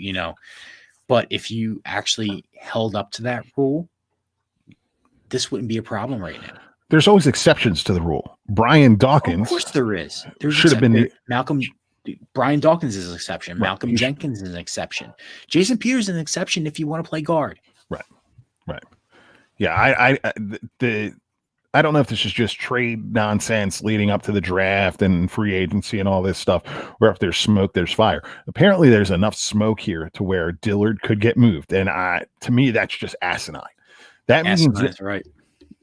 Speaker 2: but if you actually held up to that rule, this wouldn't be a problem right now.
Speaker 1: There's always exceptions to the rule. Brian Dawkins.
Speaker 2: Of course there is.
Speaker 1: Should have been
Speaker 2: Malcolm. Brian Dawkins is an exception. Right. Malcolm Jenkins is an exception. Jason Peters is an exception if you want to play guard.
Speaker 1: Right. Yeah, I don't know if this is just trade nonsense leading up to the draft and free agency and all this stuff, or if there's smoke, there's fire. Apparently, there's enough smoke here to where Dillard could get moved, and to me, that's just asinine. That means
Speaker 2: that's right.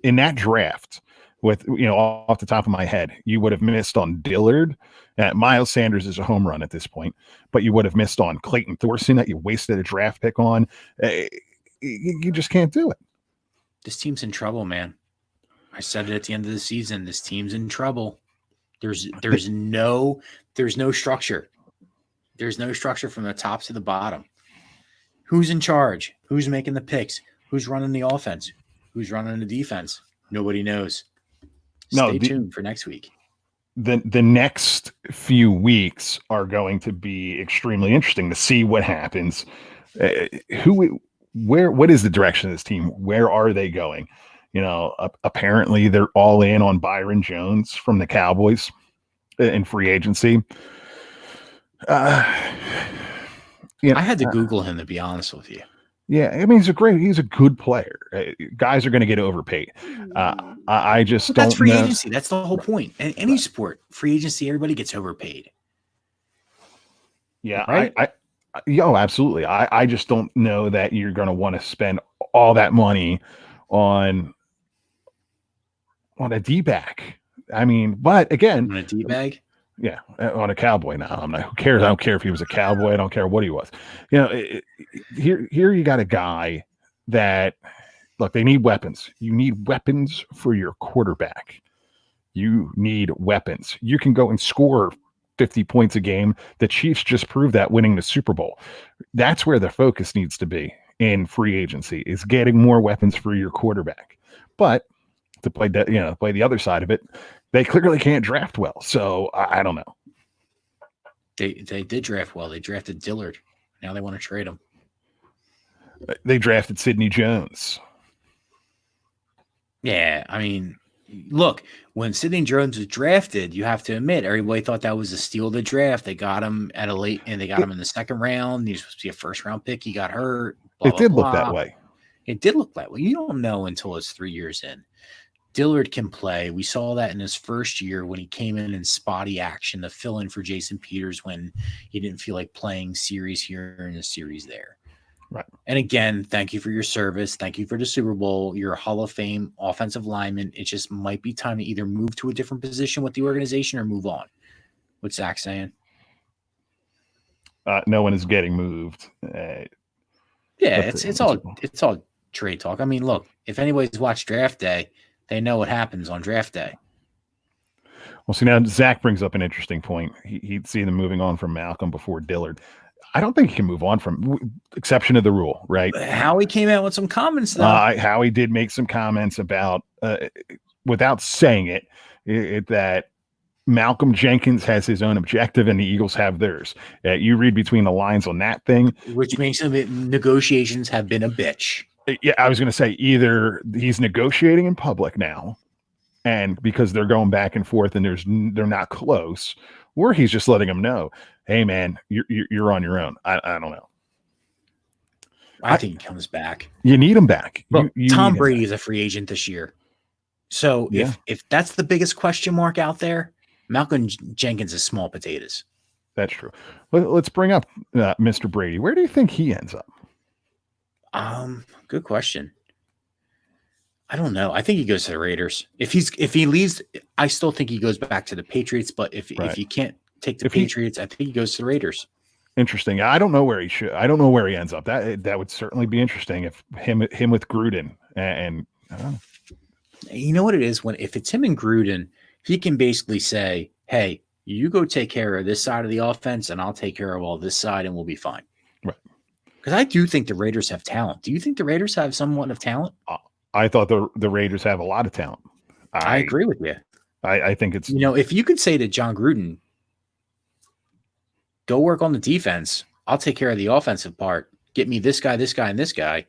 Speaker 1: In that draft, with off the top of my head, you would have missed on Dillard. Miles Sanders is a home run at this point, but you would have missed on Clayton Thorson that you wasted a draft pick on. You just can't do it.
Speaker 2: This team's in trouble, man. I said it at the end of the season. This team's in trouble. There's no structure. There's no structure from the top to the bottom. Who's in charge? Who's making the picks? Who's running the offense? Who's running the defense? Nobody knows. Stay tuned for next week.
Speaker 1: The next few weeks are going to be extremely interesting to see what happens. What is the direction of this team? Where are they going? Apparently they're all in on Byron Jones from the Cowboys in free agency.
Speaker 2: I had to Google him, to be honest with you.
Speaker 1: Yeah, I mean, he's a good player. Guys are going to get overpaid. I just
Speaker 2: But that's
Speaker 1: don't
Speaker 2: free
Speaker 1: know.
Speaker 2: agency. That's the whole point. In any sport, free agency, everybody gets overpaid.
Speaker 1: Yeah,
Speaker 2: Right?
Speaker 1: absolutely. I just don't know that you're going to want to spend all that money on a D-back. I mean, but again,
Speaker 2: On a D bag.
Speaker 1: yeah, on a cowboy. Now, I'm not. Who cares? I don't care if he was a cowboy. I don't care what he was. Here you got a guy that look. They need weapons. You need weapons for your quarterback. You need weapons. You can go and score 50 points a game. The Chiefs just proved that winning the Super Bowl. That's where the focus needs to be in free agency is getting more weapons for your quarterback. But to play play the other side of it, they clearly can't draft well. So I don't know.
Speaker 2: They did draft well. They drafted Dillard. Now they want to trade him.
Speaker 1: They drafted Sidney Jones.
Speaker 2: Yeah, I mean, look, when Sidney Jones was drafted, you have to admit everybody thought that was a steal of the draft. They got him at a late, and they got him in the second round. He was supposed to be a first round pick. He got hurt. Blah,
Speaker 1: It
Speaker 2: blah,
Speaker 1: did
Speaker 2: blah.
Speaker 1: look that way.
Speaker 2: It did look that way. You don't know until it's 3 years in. Dillard can play. We saw that in his first year when he came in spotty action to fill in for Jason Peters when he didn't feel like playing series here and a series there.
Speaker 1: Right.
Speaker 2: And again, thank you for your service. Thank you for the Super Bowl. You're a Hall of Fame offensive lineman. It just might be time to either move to a different position with the organization or move on. What's Zach saying?
Speaker 1: No one is getting moved.
Speaker 2: Yeah, it's all trade talk. I mean, look, if anybody's watched Draft Day, they know what happens on Draft Day.
Speaker 1: Well, see, now Zach brings up an interesting point. He'd see them moving on from Malcolm before Dillard. I don't think he can move on from exception of the rule, right?
Speaker 2: Howie came out with some comments, though.
Speaker 1: Howie did make some comments about, without saying it, that Malcolm Jenkins has his own objective and the Eagles have theirs. You read between the lines on that thing.
Speaker 2: Which makes negotiations have been a bitch.
Speaker 1: Yeah, I was going to say either he's negotiating in public now, and because they're going back and forth and they're not close, or he's just letting them know, hey man, you're on your own. I don't know.
Speaker 2: I think he comes back.
Speaker 1: You need him back.
Speaker 2: Look, Tom Brady is a free agent this year. So if that's the biggest question mark out there, Malcolm Jenkins is small potatoes.
Speaker 1: That's true. Let's bring up Mr. Brady. Where do you think he ends up?
Speaker 2: Good question. I don't know. I think he goes to the Raiders. If he leaves, I still think he goes back to the Patriots. But if you can't take the Patriots, I think he goes to the Raiders.
Speaker 1: Interesting. I don't know where he should. I don't know where he ends up. That would certainly be interesting if him with Gruden and I don't know.
Speaker 2: You know what it is if it's him and Gruden, he can basically say, "Hey, you go take care of this side of the offense, and I'll take care of all this side, and we'll be fine."
Speaker 1: Right.
Speaker 2: Because I do think the Raiders have talent. Do you think the Raiders have somewhat of talent?
Speaker 1: I thought the Raiders have a lot of talent.
Speaker 2: I agree with you.
Speaker 1: I think it's
Speaker 2: if you could say to John Gruden, go work on the defense. I'll take care of the offensive part. Get me this guy, and this guy.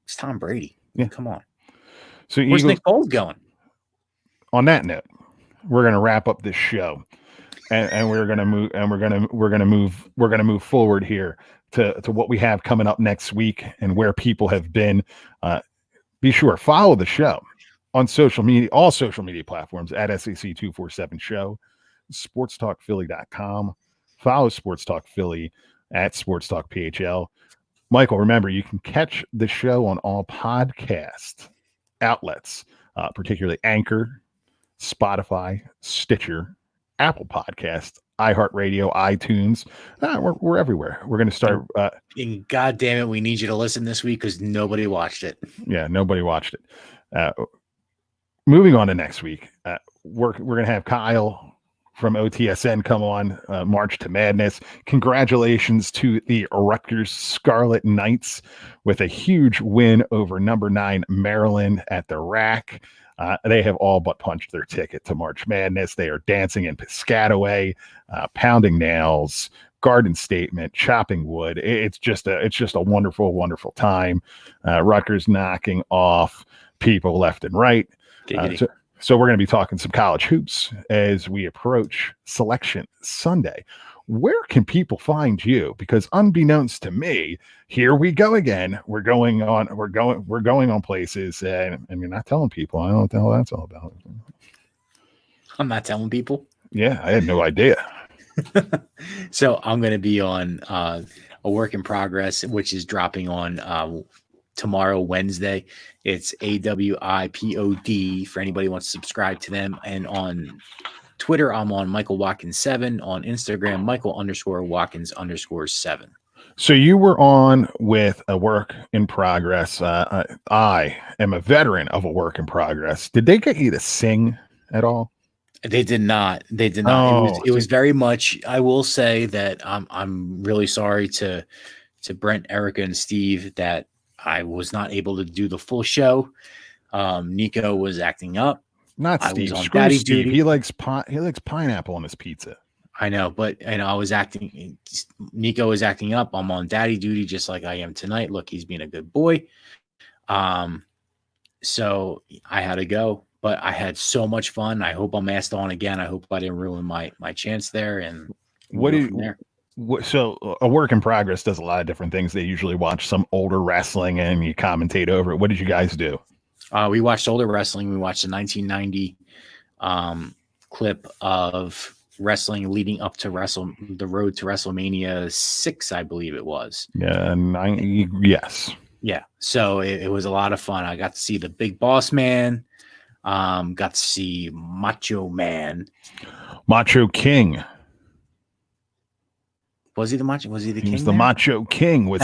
Speaker 2: It's Tom Brady. Yeah. Come on.
Speaker 1: So
Speaker 2: where's Nick Foles going?
Speaker 1: On that note, we're going to wrap up this show, and we're going to move, and we're going to move forward here to what we have coming up next week and where people have been. Be sure follow the show on social media, all social media platforms at SEC247 Show, sportstalkphilly.com. Follow Sports Talk Philly at Sports Talk PHL. Michael, remember, you can catch the show on all podcast outlets, particularly Anchor, Spotify, Stitcher, Apple Podcasts, iHeartRadio, iTunes. We're everywhere. We're going to start.
Speaker 2: And God damn it, we need you to listen this week because nobody watched it.
Speaker 1: Yeah, nobody watched it. Moving on to next week, we're going to have Kyle from OTSN come on, March to Madness. Congratulations to the Rutgers Scarlet Knights with a huge win over number 9 Maryland at the Rack. They have all but punched their ticket to March Madness. They are dancing in Piscataway, pounding nails, garden statement, chopping wood. It's just a wonderful, wonderful time. Rutgers knocking off people left and right. So we're going to be talking some college hoops as we approach Selection Sunday. where can people find you? Because unbeknownst to me, here we go again. We're going on places, and you're not telling people. I don't know what the hell that's all about.
Speaker 2: I'm not telling people.
Speaker 1: Yeah, I had no idea.
Speaker 2: So I'm going to be on a work in progress, which is dropping on tomorrow, Wednesday. It's AWIPOD for anybody who wants to subscribe to them. And on Twitter, I'm on Michael Watkins 7. On Instagram, Michael_Watkins_7.
Speaker 1: So you were on with a work in progress. I am a veteran of a work in progress. Did they get you to sing at all?
Speaker 2: They did not. They did not.
Speaker 1: Oh,
Speaker 2: it was very much. I will say that I'm really sorry to Brent, Erica, and Steve that I was not able to do the full show. Nico was acting up.
Speaker 1: Not Steve.
Speaker 2: I was on
Speaker 1: Screw
Speaker 2: daddy
Speaker 1: Steve.
Speaker 2: duty.
Speaker 1: He likes pineapple on his pizza.
Speaker 2: I know, but I was acting. Nico was acting up. I'm on daddy duty, just like I am tonight. Look, he's being a good boy. So I had to go, but I had so much fun. I hope I'm asked on again. I hope I didn't ruin my chance there. And
Speaker 1: so a work in progress does a lot of different things. They usually watch some older wrestling and you commentate over it. What did you guys do?
Speaker 2: We watched older wrestling. We watched the 1990 clip of wrestling leading up to the road to WrestleMania 6, I believe it was.
Speaker 1: Yeah, yes.
Speaker 2: Yeah. So it was a lot of fun. I got to see the Big Boss Man. Got to see Macho Man.
Speaker 1: Macho King.
Speaker 2: Was he the Macho? Was he the King?
Speaker 1: He was the Macho King with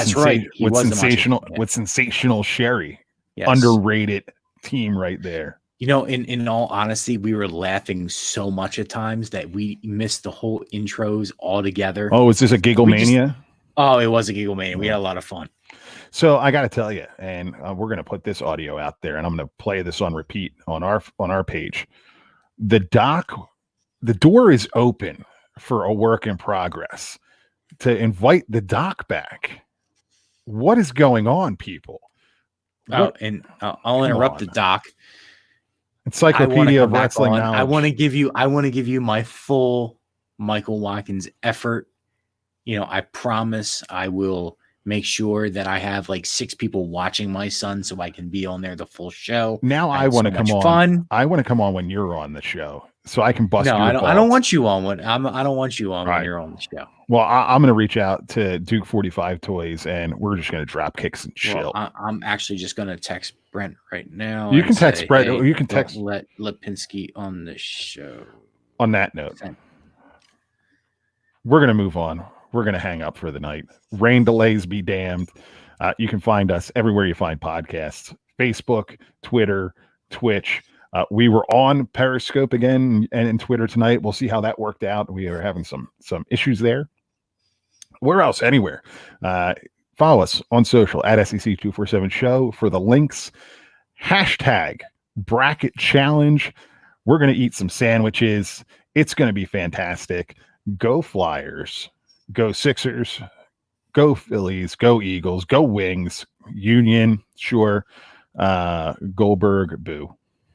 Speaker 1: sensational Sherry. Yes. Underrated team right there.
Speaker 2: You know, in all honesty, we were laughing so much at times that we missed the whole intros altogether.
Speaker 1: Oh, is this a Giggle Mania?
Speaker 2: It was a Giggle Mania. We had a lot of fun.
Speaker 1: So I got to tell you, and we're going to put this audio out there, and I'm going to play this on repeat on our page. The door is open for a work in progress to invite the Doc back. What is going on, people?
Speaker 2: I'll interrupt the Doc.
Speaker 1: Encyclopedia of wrestling knowledge.
Speaker 2: I want to give you my full Michael Watkins effort. You know, I promise I will make sure that I have like 6 people watching my son so I can be on there the full show.
Speaker 1: Now I want to come on. Fun. I want to come on when you're on the show so I can bust.
Speaker 2: No, I don't want you on when I don't want you on when you're on the show.
Speaker 1: Well, I'm going to reach out to Duke 45 Toys and we're just going to drop kicks and chill.
Speaker 2: I'm actually just going to text Brent right now.
Speaker 1: You can text Brent. Hey, you can text
Speaker 2: Lipinski on the show.
Speaker 1: On that note, we're going to move on. We're going to hang up for the night. Rain delays be damned. You can find us everywhere you find podcasts. Facebook, Twitter, Twitch. We were on Periscope again and in Twitter tonight. We'll see how that worked out. We are having some issues there. Where else? Anywhere. Follow us on social at SEC247 Show for the links. Hashtag bracket challenge. We're going to eat some sandwiches. It's going to be fantastic. Go Flyers. Go Sixers. Go Phillies. Go Eagles. Go Wings. Union. Sure. Goldberg. Boo.